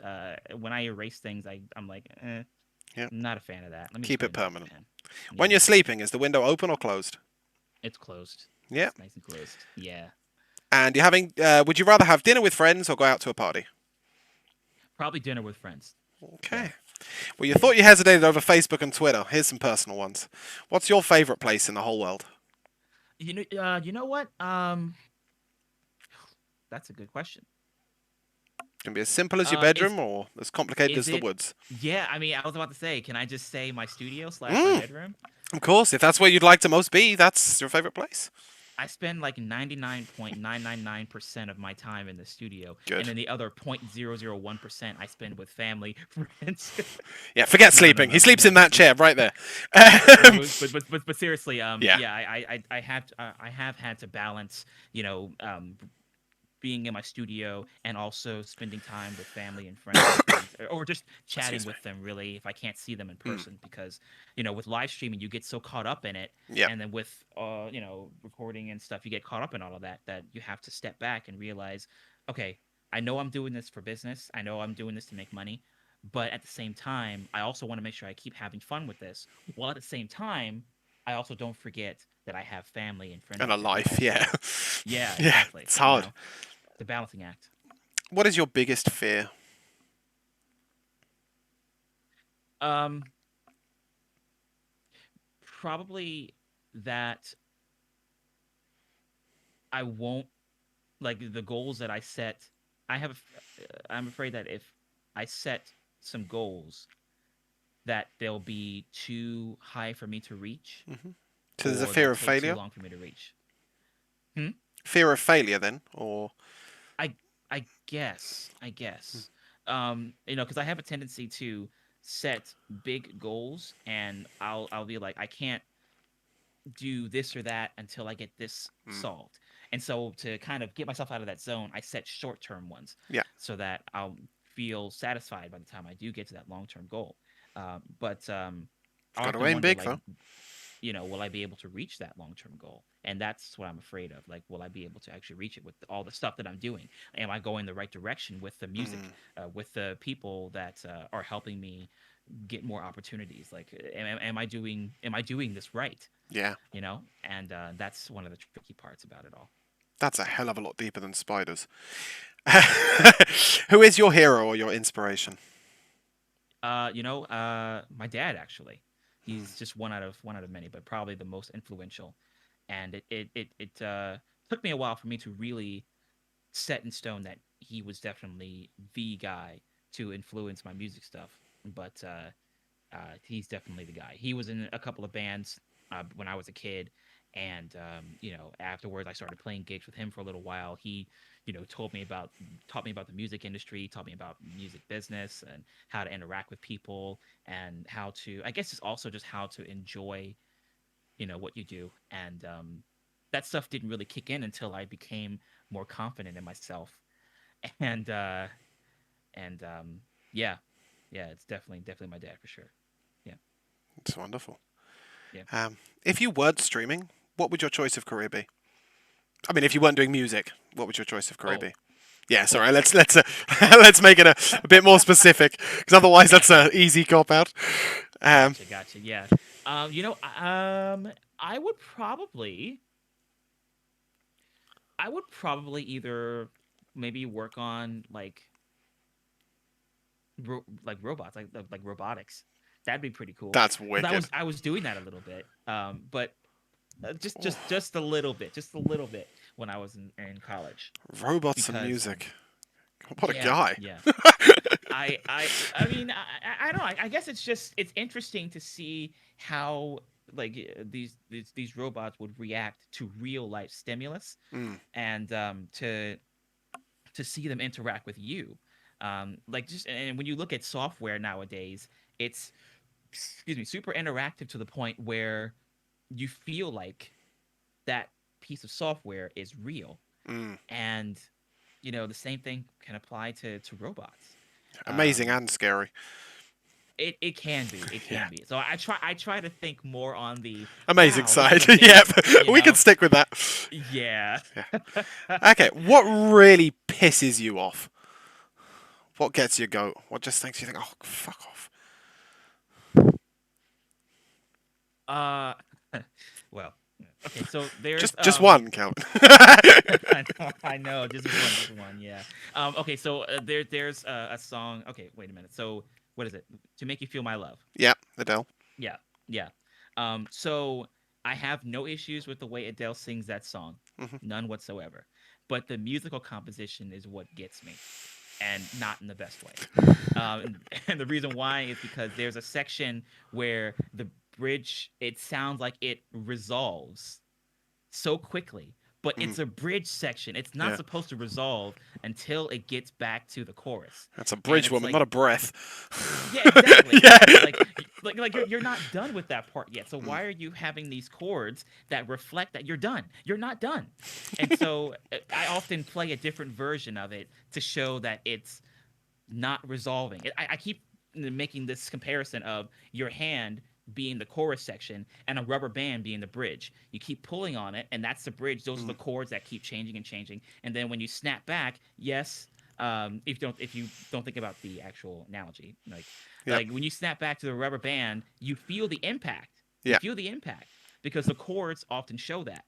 when I erase things, I'm like, Yeah. I'm not a fan of that. Let me just Keep go it ahead and use the permanent. pen. When Yeah, you're sleeping, is the window open or closed? it's closed. Yeah. It's nice and closed. Yeah, And you're having. Would you rather have dinner with friends or go out to a party? probably dinner with friends. Yeah. Okay. Well, you thought you hesitated over Facebook and Twitter. Here's some personal ones. What's your favourite place in the whole world? You know what? That's a good question. It can be as simple as your Is bedroom or as complicated is as the it? woods. Yeah, I mean, I was about to say, can I just say my studio slash my Mm, bedroom? of course, if that's where you'd like to most be, that's your favourite place. I spend like 99.999% of my time in the studio, and Good. then the other 0.001% I spend with family, friends. Yeah, forget No, no, sleeping. He no, sleeps no. in that chair right there. No, Um, but seriously, yeah, yeah, I have had to balance, you know, being in my studio and also spending time with family and friends sometimes, or just chatting excuse me. with them really if I can't see them in Mm, person, because with live streaming you get so caught up in it, yeah, and then with recording and stuff you get caught up in all of that, that you have to step back and realize, okay, I know I'm doing this for business, I know I'm doing this to make money, but at the same time I also want to make sure I keep having fun with this, while at the same time I also don't forget that I have family and and friends a that life. Yeah, also. Yeah, yeah, exactly. it's hard. The balancing act. What is your biggest fear? Um, Probably that I won't, like, the goals that I set. I have. I'm afraid that if I set some goals, that they'll be too high for me to reach, So there's a or fear they'll of take too failure. long for me to reach. Hmm? Fear of failure, then, or I I guess. Because I have a tendency to set big goals, and I'll be like, I can't do this or that until I get this mm, solved. And so to kind of get myself out of that zone, I set short-term ones yeah, so that I'll feel satisfied by the time I do get to that long-term goal. But I got to often aim wonder, big like, though. will I be able to reach that long-term goal? And that's what I'm afraid of. Like, will I be able to actually reach it with all the stuff that I'm doing? Am I going the right direction with the music, Mm, with the people that are helping me get more opportunities? Like, am I doing this right? yeah, And that's one of the tricky parts about it all. that's a hell of a lot deeper than spiders. Who is your hero or your inspiration? My dad actually. Mm, He's just one out of many, but probably the most influential. And it took me a while for me to really set in stone that he was definitely the guy to influence my music stuff. But he's definitely the guy. He was in a couple of bands when I was a kid, and afterwards I started playing gigs with him for a little while. He, taught me about the music industry, taught me about music business and how to interact with people, and how to, I guess, it's also just how to enjoy, what you do. And that stuff didn't really kick in until I became more confident in myself. And and yeah, yeah, it's definitely my dad for sure. Yeah. it's wonderful. Yeah. If you weren't streaming, what would your choice of career be? I mean, if you weren't doing music, what would your choice of career Oh, be? Yeah, oh, sorry. Let's let's make it a bit more specific, because otherwise that's gotcha, an easy cop out. Um, gotcha. Yeah. I would probably, either maybe work on like robots, like robotics. That'd be pretty cool. that's Because wicked. I was doing that a little bit. But just Oh, just a little bit when I was in college. robots and Because music. What a yeah, guy. yeah. I mean, I don't know. I guess it's interesting to see how, like, these robots would react to real life stimulus, Mm, and to see them interact with you. Like, just, and when you look at software nowadays, it's, excuse me, super interactive to the point where you feel like that piece of software is real. mm. And the same thing can apply to robots. Amazing um and scary. it can be, Yeah. so I try to think more on the, Amazing wow, this is side. yep. amazing, We can stick with that. yeah. Yeah. Okay. What really pisses you off? What gets you go? What just makes you think, oh, fuck off? uh well, okay, so there's Just one, Calvin. I know, just one, yeah. Okay, so there's a song. Okay, wait a minute. So what is it? To Make You Feel My Love. yeah, Adele. Yeah, yeah. So I have no issues with the way Adele sings that song, Hmm. none whatsoever. But the musical composition is what gets me, and not in the best way. And the reason why is because there's a section where the bridge, it sounds like it resolves so quickly, but Mm. it's a bridge section. It's not Yeah. supposed to resolve until it gets back to the chorus. That's a And bridge it's woman, like, not a breath. yeah, exactly, Yeah. exactly. Like you're not done with that part yet. So Mm. why are you having these chords that reflect that you're done? You're not done. And so I often play a different version of it to show that it's not resolving. I keep making this comparison of your hand being the chorus section and a rubber band being the bridge. You keep pulling on it, and that's the bridge. Those are the Mm. chords that keep changing and changing. And then when you snap back, yes, if you don't think about the actual analogy, Yep. like when you snap back to the rubber band, you feel the impact. You Yeah. feel the impact because the chords often show that,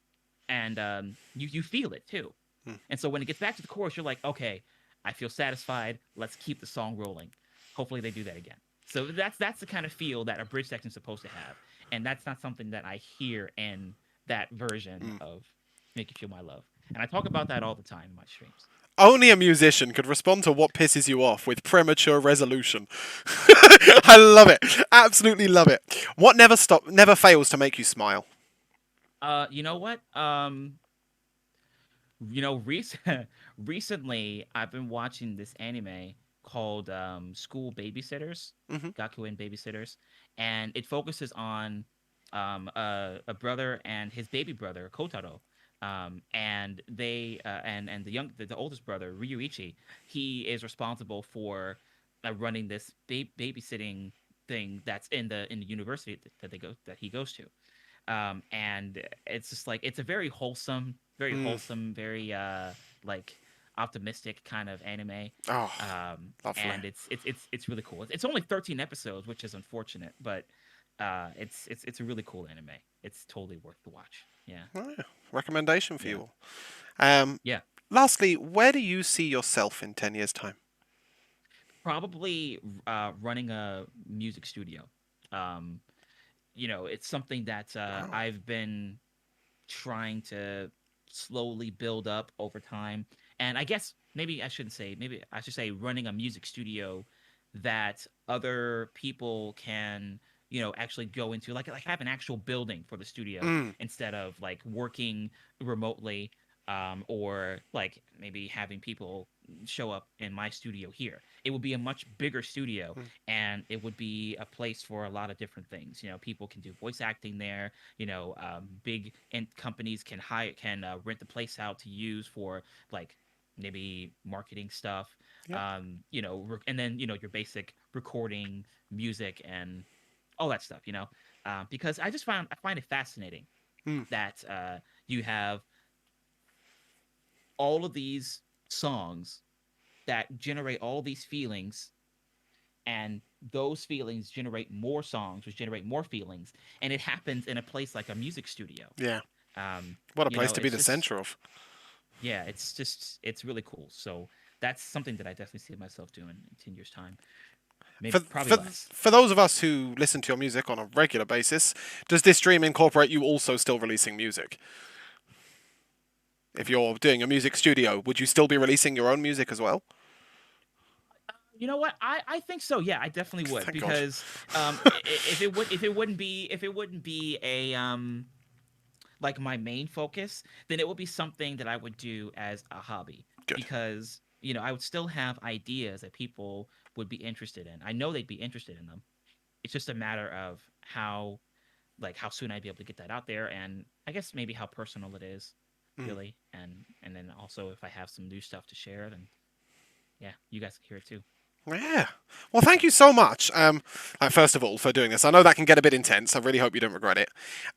and you feel it too. Mm. And so when it gets back to the chorus, you're like, okay, I feel satisfied. Let's keep the song rolling. Hopefully they do that again. So that's the kind of feel that a bridge section is supposed to have, and that's not something that I hear in that version Mm. of "Make You Feel My Love." And I talk about that all the time in my streams. Only a musician could respond to what pisses you off with premature resolution. I love it. Absolutely love it. What never fails to make you smile? You know what? Recently I've been watching this anime called School Babysitters, Hmm. Gakuen Babysitters, and it focuses on a brother and his baby brother Kotaro. And they and the oldest brother Ryuichi, he is responsible for running this babysitting thing that's in the university that he goes to. And it's just like it's a very Mm. wholesome, very like optimistic kind of anime. Oh, lovely. And it's really cool. It's only 13 episodes, which is unfortunate, but it's a really cool anime. It's totally worth the watch. Yeah, Oh, yeah. Recommendation for yeah, you all. Um, yeah. Lastly, where do you see yourself in 10 years' time? Probably running a music studio. Um, it's something that Wow. I've been trying to slowly build up over time. And I guess maybe I should say running a music studio that other people can, actually go into, like have an actual building for the studio Mm. instead of like working remotely, or like maybe having people show up in my studio here. It would be a much bigger studio, Mm. and it would be a place for a lot of different things. People can do voice acting there. Big companies can rent the place out to use for like maybe marketing stuff. Yep. And then your basic recording, music, and all that stuff. Because I find it fascinating Mm. that you have all of these songs that generate all these feelings, and those feelings generate more songs which generate more feelings, and it happens in a place like a music studio. Yeah. um What a place to be it's the just, center of. yeah, it's really cool. So that's something that I definitely see myself doing in 10 years time, maybe For, probably for, less. for those of us who listen to your music on a regular basis, does this stream incorporate you also still releasing music? If you're doing a music studio, would you still be releasing your own music as well? You know what? I think so. Yeah, I definitely would, Thank God. because if it wouldn't be a like my main focus, then it would be something that I would do as a hobby, Good. because I would still have ideas that people would be interested in. I know they'd be interested in them. It's just a matter of how soon I'd be able to get that out there, and I guess maybe how personal it is, Mm. really, and then also if I have some new stuff to share, then yeah, you guys can hear it too. Yeah. Well, thank you so much. First of all, for doing this. I know that can get a bit intense. I really hope you don't regret it.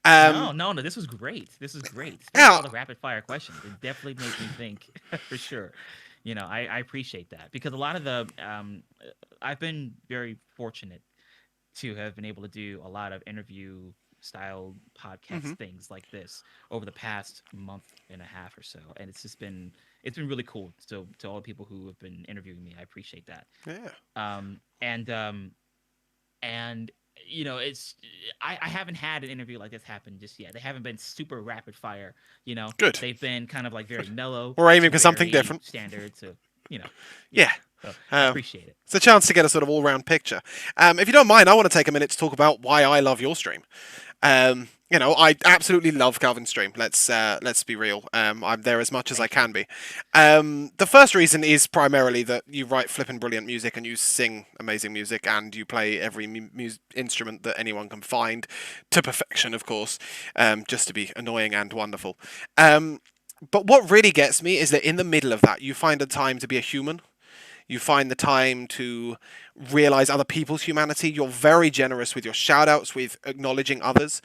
No, Um, no, no. This was great. This is great, especially yeah. all the rapid fire questions. It definitely made me think for sure. I appreciate that, because a lot of I've been very fortunate to have been able to do a lot of interview style podcast Hmm. things like this over the past month and a half or so, and it's been really cool. So to all the people who have been interviewing me, I appreciate that. Yeah. Um, and um, and it's I haven't had an interview like this happen just yet. They haven't been super rapid fire. Good. They've been kind of like very mellow We're aiming to for something very different. standard to you know yeah. Yeah. So I Um, appreciate it. it's a chance to get a sort of all-round picture. If you don't mind, I want to take a minute to talk about why I love your stream. you know, I absolutely love Calvin's stream. Let's be real. I'm there as much as I Thank you. can be. The first reason is primarily that you write flippin' brilliant music and you sing amazing music and you play every instrument that anyone can find to perfection, of course, just to be annoying and wonderful. But what really gets me is that in the middle of that, you find a time to be a human. You find the time to realize other people's humanity. You're very generous with your shout outs, with acknowledging others.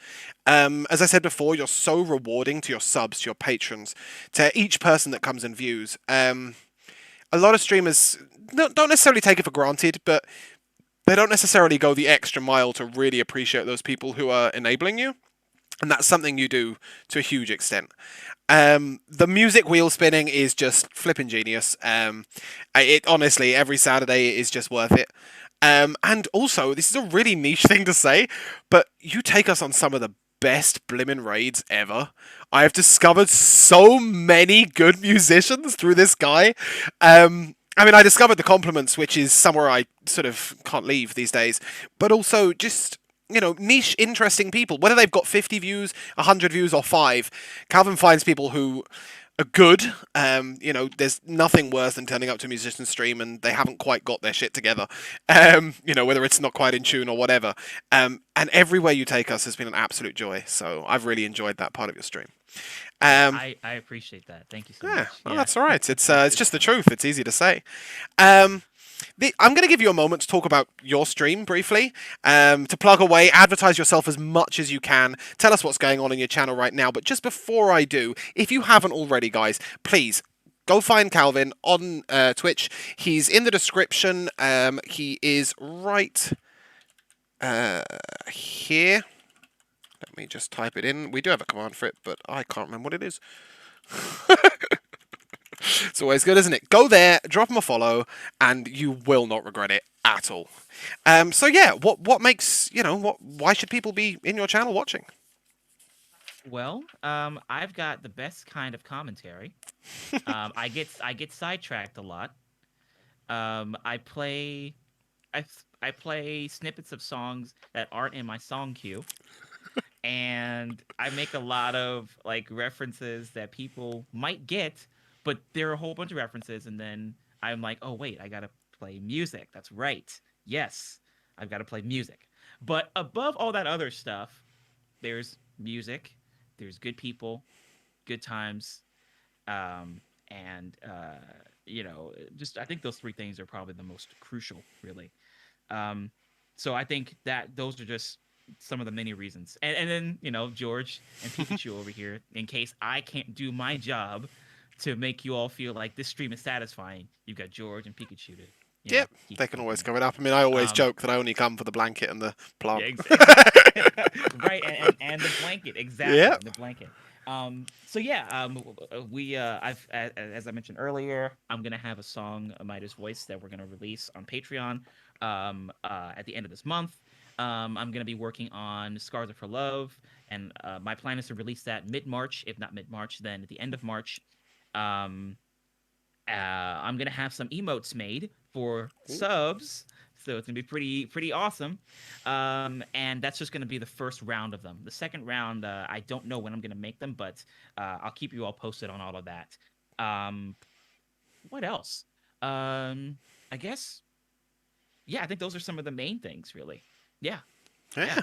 As I said before, you're so rewarding to your subs, to your patrons, to each person that comes and views. A lot of streamers don't necessarily take it for granted, but they don't necessarily go the extra mile to really appreciate those people who are enabling you. And that's something you do to a huge extent. The music wheel spinning is just flipping genius. It honestly, every Saturday is just worth it. And also, this is a really niche thing to say, but you take us on some of the best blimmin' raids ever. I have discovered so many good musicians through this guy. I mean, I discovered the compliments, which is somewhere I sort of can't leave these days, but also just niche, interesting people. Whether they've got 50 views, 100 views, or 5, Calvin finds people who are good. There's nothing worse than turning up to a musician's stream and they haven't quite got their shit together. Whether it's not quite in tune or whatever. And everywhere you take us has been an absolute joy. So I've really enjoyed that part of your stream. Yeah, Um, I appreciate that. Thank you so yeah, much. well, Yeah, that's all right. It's it's just the fun. truth. It's easy to say. Um, I'm going to give you a moment to talk about your stream briefly, to plug away, advertise yourself as much as you can. Tell us what's going on in your channel right now. But just before I do, if you haven't already, guys, please go find Calvin on Twitch. He's in the description. He is right here. Let me just type it in. We do have a command for it, but I can't remember what it is. It's always good, isn't it? Go there, drop him a follow, and you will not regret it at all. So yeah, what makes why should people be in your channel watching? Well, I've got the best kind of commentary. I get sidetracked a lot. I play snippets of songs that aren't in my song queue, and I make a lot of like references that people might get, but there are a whole bunch of references, and then I'm like, oh wait, I gotta play music. That's right. Yes, I've got to play music. But above all that other stuff, there's music, there's good people, good times, and just I think those three things are probably the most crucial, really. Um, so I think that those are just some of the many reasons. And then, George and Pikachu over here, in case I can't do my job to make you all feel like this stream is satisfying, you've got George and Pikachu to, Yep, keep they can keeping always it. cover it up. I mean, I always Um, joke that I only come for the blanket and the yeah, plant. right, and the blanket, exactly, Yep. and the blanket. So yeah, I've as I mentioned earlier, I'm gonna have a song, Midas Voice, that we're gonna release on Patreon, at the end of this month. I'm gonna be working on Scars for Love, and my plan is to release that mid March. If not mid March, then at the end of March. Um, I'm gonna have some emotes made for subs, so it's gonna be pretty awesome. And that's just gonna be the first round of them. The second round, I don't know when I'm gonna make them, but I'll keep you all posted on all of that. Um, what else? Um, I guess yeah, I think those are some of the main things, really. Yeah, yeah. Yeah.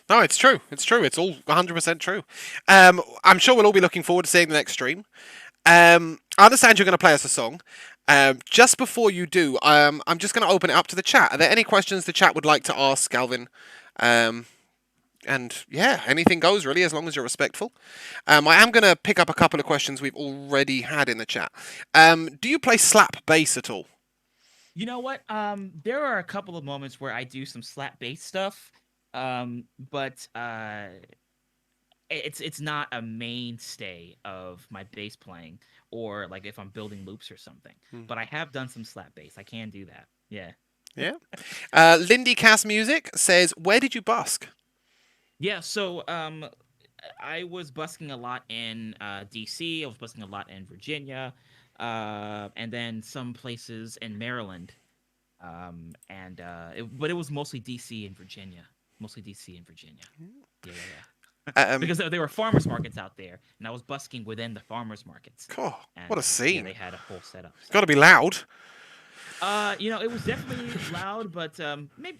No, it's true. It's true. It's all 100% true. I'm sure we'll all be looking forward to seeing the next stream. I understand you're going to play us a song. Just before you do, I'm just going to open it up to the chat. Are there any questions the chat would like to ask Galvin? Um, and yeah, anything goes really, as long as you're respectful. I am going to pick up a couple of questions we've already had in the chat. Do you play slap bass at all? You know what? There are a couple of moments where I do some slap bass stuff, but it's not a mainstay of my bass playing, or like if I'm building loops or something. Hmm. But I have done some slap bass. I can do that. Yeah. Yeah. Lindy Cass Music says, "Where did you busk?" Yeah, so I was busking a lot in DC. I was busking a lot in Virginia, and then some places in Maryland. But it was mostly DC and Virginia. Mostly DC and Virginia. Yeah, yeah, yeah. Um, because there were farmers markets out there, and I was busking within the farmers markets, God, what and a yeah, scene! they had a whole setup. Got So to be loud. it was definitely loud, but maybe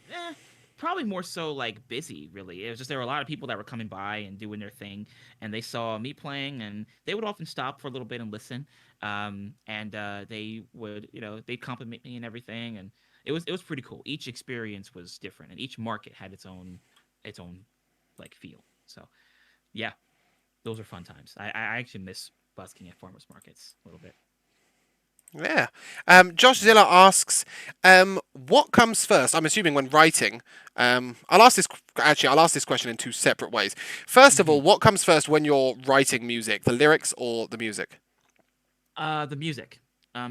probably more so like busy. Really, it was just there were a lot of people that were coming by and doing their thing, and they saw me playing, and they would often stop for a little bit and listen. And they would, they'd compliment me and everything, and it was pretty cool. Each experience was different, and each market had its own like feel. So yeah, those are fun times. I actually miss busking at farmers markets a little bit. Yeah. Josh Yeah. Zilla asks, what comes first? I'm assuming when writing. I'll ask this question in two separate ways. First of hmm all, what comes first when you're writing music, the lyrics or the music? The music.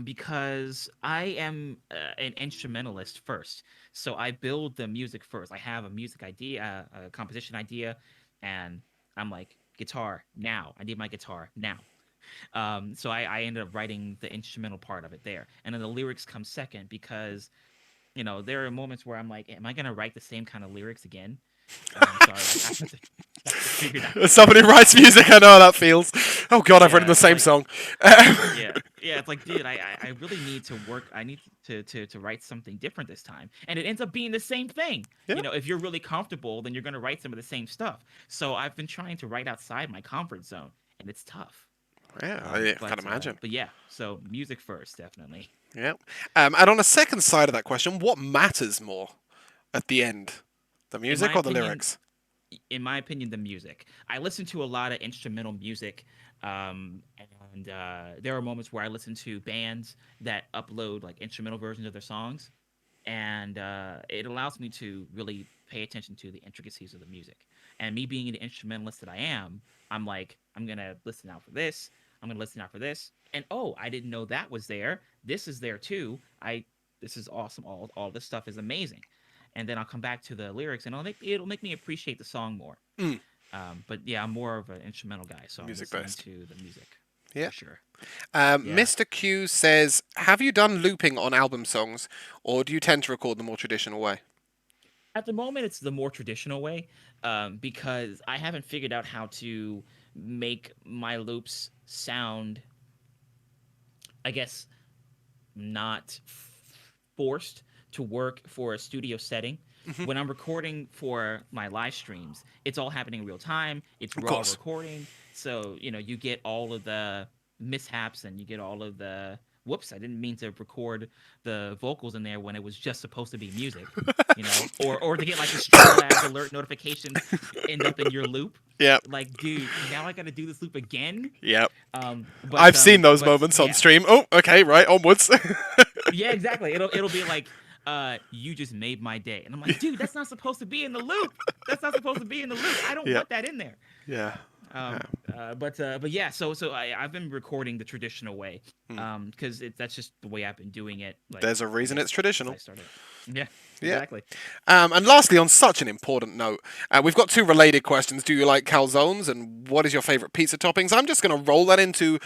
Because I am an instrumentalist first, so I build the music first. I have a music idea, a composition idea, and I'm like, guitar now. I need my guitar now. So I ended up writing the instrumental part of it there, and then the lyrics come second because there are moments where I'm like, am I gonna write the same kind of lyrics again? So I have to I have to figure that As out. somebody who writes music, I know how that feels. Oh God, I've written Yeah, the it's same like song. yeah, it's like, dude, I really need to work. I need to write something different this time, and it ends up being the same thing. Yeah, If you're really comfortable, then you're gonna write some of the same stuff. So I've been trying to write outside my comfort zone, and it's tough. yeah, Um, I can but uh, imagine. but yeah, so music first, definitely. Yeah. And on a second side of that question, what matters more at the end, the In my music or the opinion, lyrics? the music. I listen to a lot of instrumental music, and there are moments where I listen to bands that upload like instrumental versions of their songs, and it allows me to really pay attention to the intricacies of the music. And me being an instrumentalist that I am, I'm like, I'm gonna listen out for this. I'm gonna listen out for this. And oh, I didn't know that was there. This is there too. This is awesome. All this stuff is amazing. And then I'll come back to the lyrics, and it'll make me appreciate the song more. Mm, But yeah, I'm more of an instrumental guy, so I'm music listening based. to the music Yeah. for sure. Yeah. Mr. Q says, have you done looping on album songs, or do you tend to record the more traditional way? At the moment, it's the more traditional way, because I haven't figured out how to make my loops sound, I guess, not forced to work for a studio setting. Hmm. When I'm recording for my live streams, it's all happening in real time. It's Of raw course. recording. So, you get all of the mishaps and you get all of the whoops, I didn't mean to record the vocals in there when it was just supposed to be music, or to get like the Streamlabs alert notifications end up in your loop. Yep. Like, dude, now I got to do this loop again. Yep. Um, but I've seen um, those but moments on yeah, stream. Oh, okay, right, onwards. yeah, exactly. It'll be like, you just made my day, and I'm like, dude, that's not supposed to be in the loop. That's not supposed to be in the loop. I don't Yep. want that in there. Yeah. But yeah, so I've been recording the traditional way, Hmm. because that's just the way I've been doing it. Like, There's a I reason it's guess since I traditional. started. Yeah, Yeah. exactly. And lastly, on such an important note, we've got two related questions. Do you like calzones, and what is your favorite pizza toppings? I'm just going to roll that into,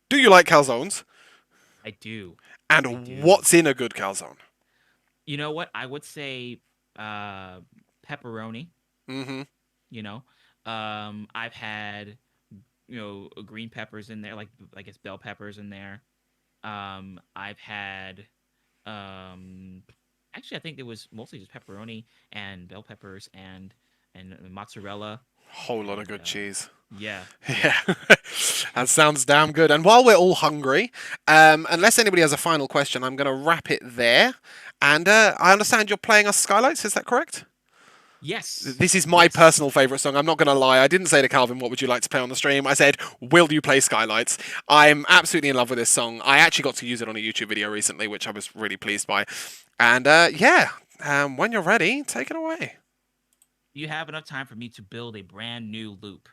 do you like calzones, I do. I and do. what's in a good calzone? You know what? I would say uh, pepperoni. Hmm. You know, I've had green peppers in there, like I guess bell peppers in there. I've had um, actually I think it was mostly just pepperoni and bell peppers and mozzarella Whole lot of and good cheese. yeah, Yeah, yeah. that sounds damn good. And while we're all hungry, unless anybody has a final question, I'm going to wrap it there. And I understand you're playing us Skylights, is that correct? Yes, This is my yes. personal favourite song. I'm not going to lie. I didn't say to Calvin, what would you like to play on the stream? I said, will you play Skylights? I'm absolutely in love with this song. I actually got to use it on a YouTube video recently, which I was really pleased by. And yeah, when you're ready, take it away. You have enough time for me to build a brand new loop.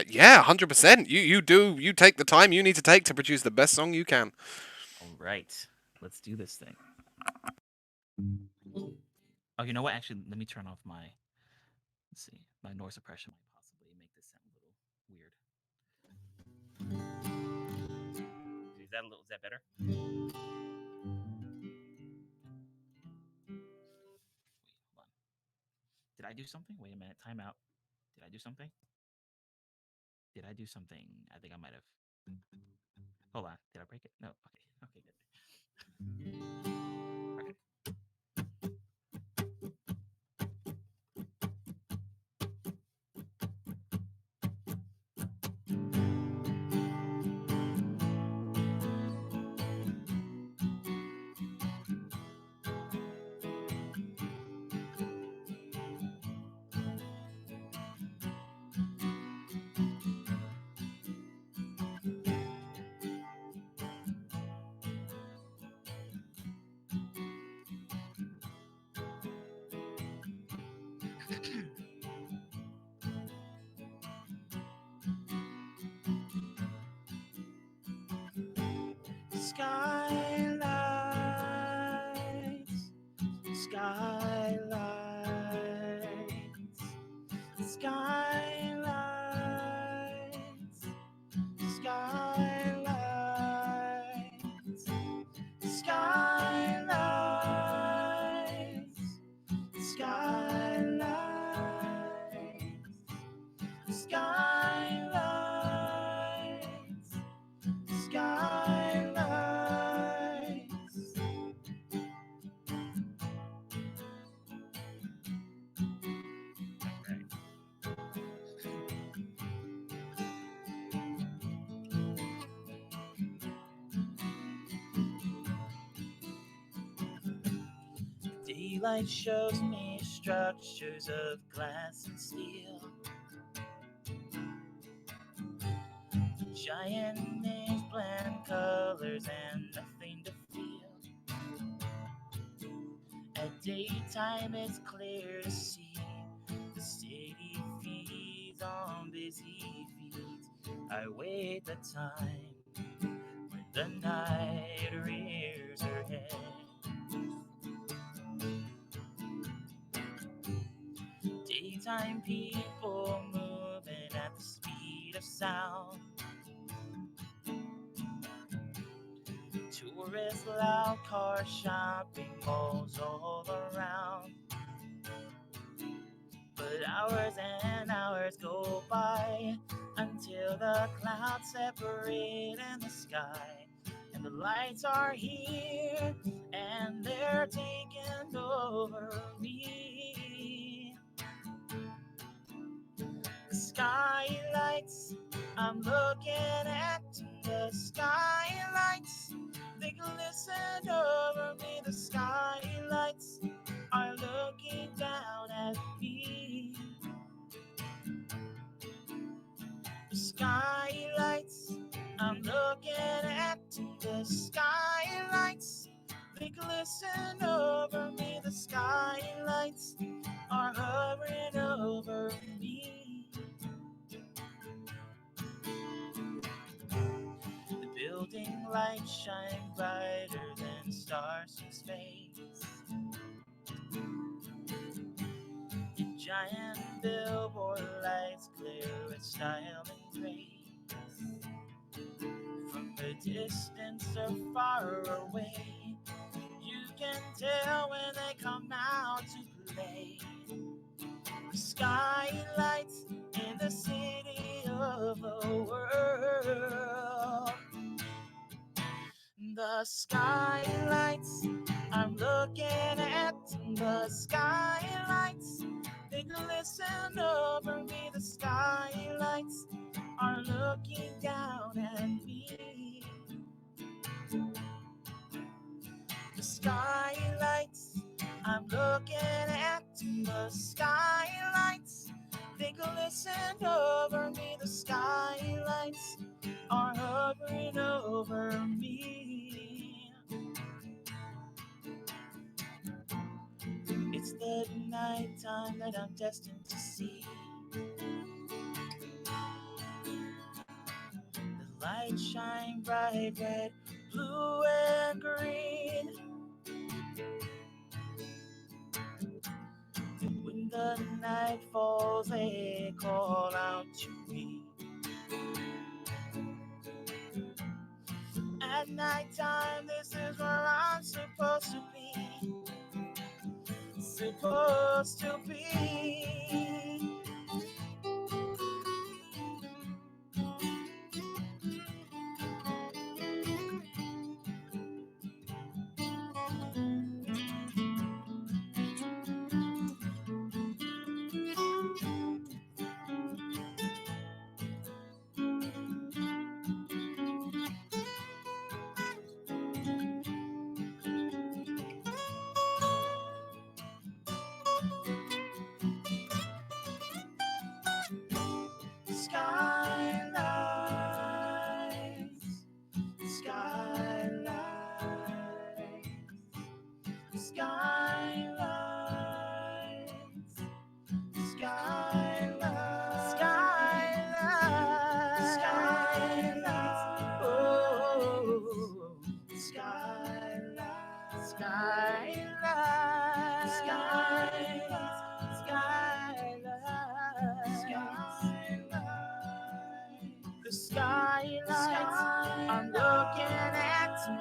Yeah, 100%. You take the time you need to take to produce the best song you can. All right, let's do this thing. Oh, you know what? Actually, let me turn off my. Let's see. My noise suppression might possibly make this sound a little weird. Is that better? Wait, hold on. Did I do something? Wait a minute. Time out. Did I do something? Did I do something? I think I might have. Hold on. Did I break it? No. Okay. Okay. Good. Okay. Skylights, skylights, skylights, skylights, skylights, skylights, skylights, skylights. Daylight shows me structures of glass and steel. Giant names, bland colors, and nothing to feel. At daytime, it's clear to see the city feeds on busy feet. I wait the time when the night rears her head. Daytime people moving at the speed of sound. Tourists, loud cars, shopping malls all around. But hours and hours go by until the clouds separate in the sky. And the lights are here and they're taking over me. The skylights, I'm looking at the skylights. They glisten over me. The skylights are looking down at me. The skylights, I'm looking at the skylights. They glisten over me. The skylights are hovering over me. The building lights shine brighter than stars in space. The giant billboard lights glare with style and grace. From a distance or far away, you can tell when they come out to play. The skylights in the city of the world. The skylights, I'm looking at the skylights. They glisten over me. The skylights are looking down at me. The skylights, I'm looking at the skylights. They glisten over me. The skylights are hovering over me. It's the nighttime that I'm destined to see. The lights shine bright red, blue, and green. When the night falls, they call out to me. At nighttime, this is where I'm supposed to be. Supposed to be.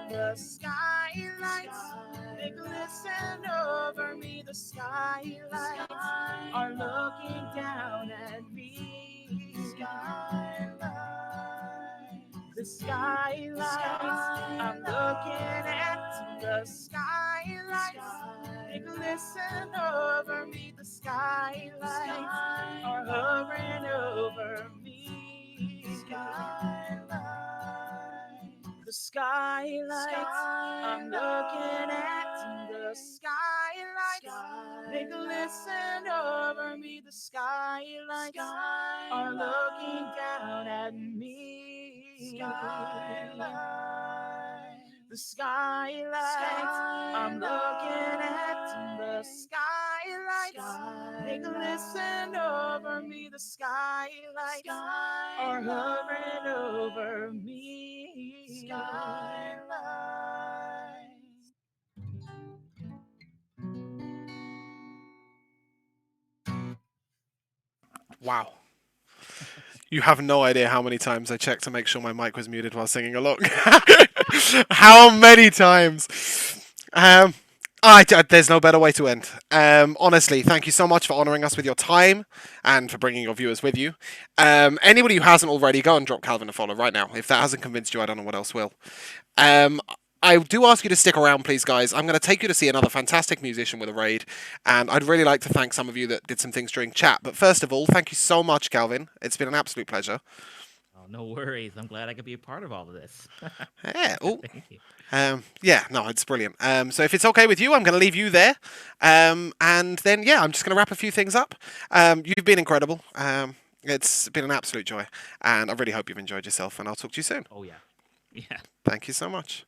the skylights, they glisten over me. The skylights are looking down at me. The skylights, I'm looking at the skylights. They glisten over me. The skylights are hovering over me. The skylights, I'm looking at the skylights. They glisten over me. The skylights are looking down at me. The skylights, I'm looking at the skylights. They glisten over me. The skylights are hovering over me. Wow. You have no idea how many times I checked to make sure my mic was muted while singing along. How many times? Um, there's no better way to end. Honestly, thank you so much for honouring us with your time and for bringing your viewers with you. Anybody who hasn't already, go and drop Calvin a follow right now. If that hasn't convinced you, I don't know what else will. Um, I do ask you to stick around, please, guys. I'm going to take you to see another fantastic musician with a raid, and I'd really like to thank some of you that did some things during chat. But first of all, thank you so much, Calvin. It's been an absolute pleasure. Oh, no worries. I'm glad I could be a part of all of this. Yeah. Oh. Thank you. Yeah. No, it's brilliant. So if it's okay with you, I'm going to leave you there, and then yeah, I'm just going to wrap a few things up. You've been incredible. It's been an absolute joy, and I really hope you've enjoyed yourself. And I'll talk to you soon. Oh yeah. Yeah. Thank you so much.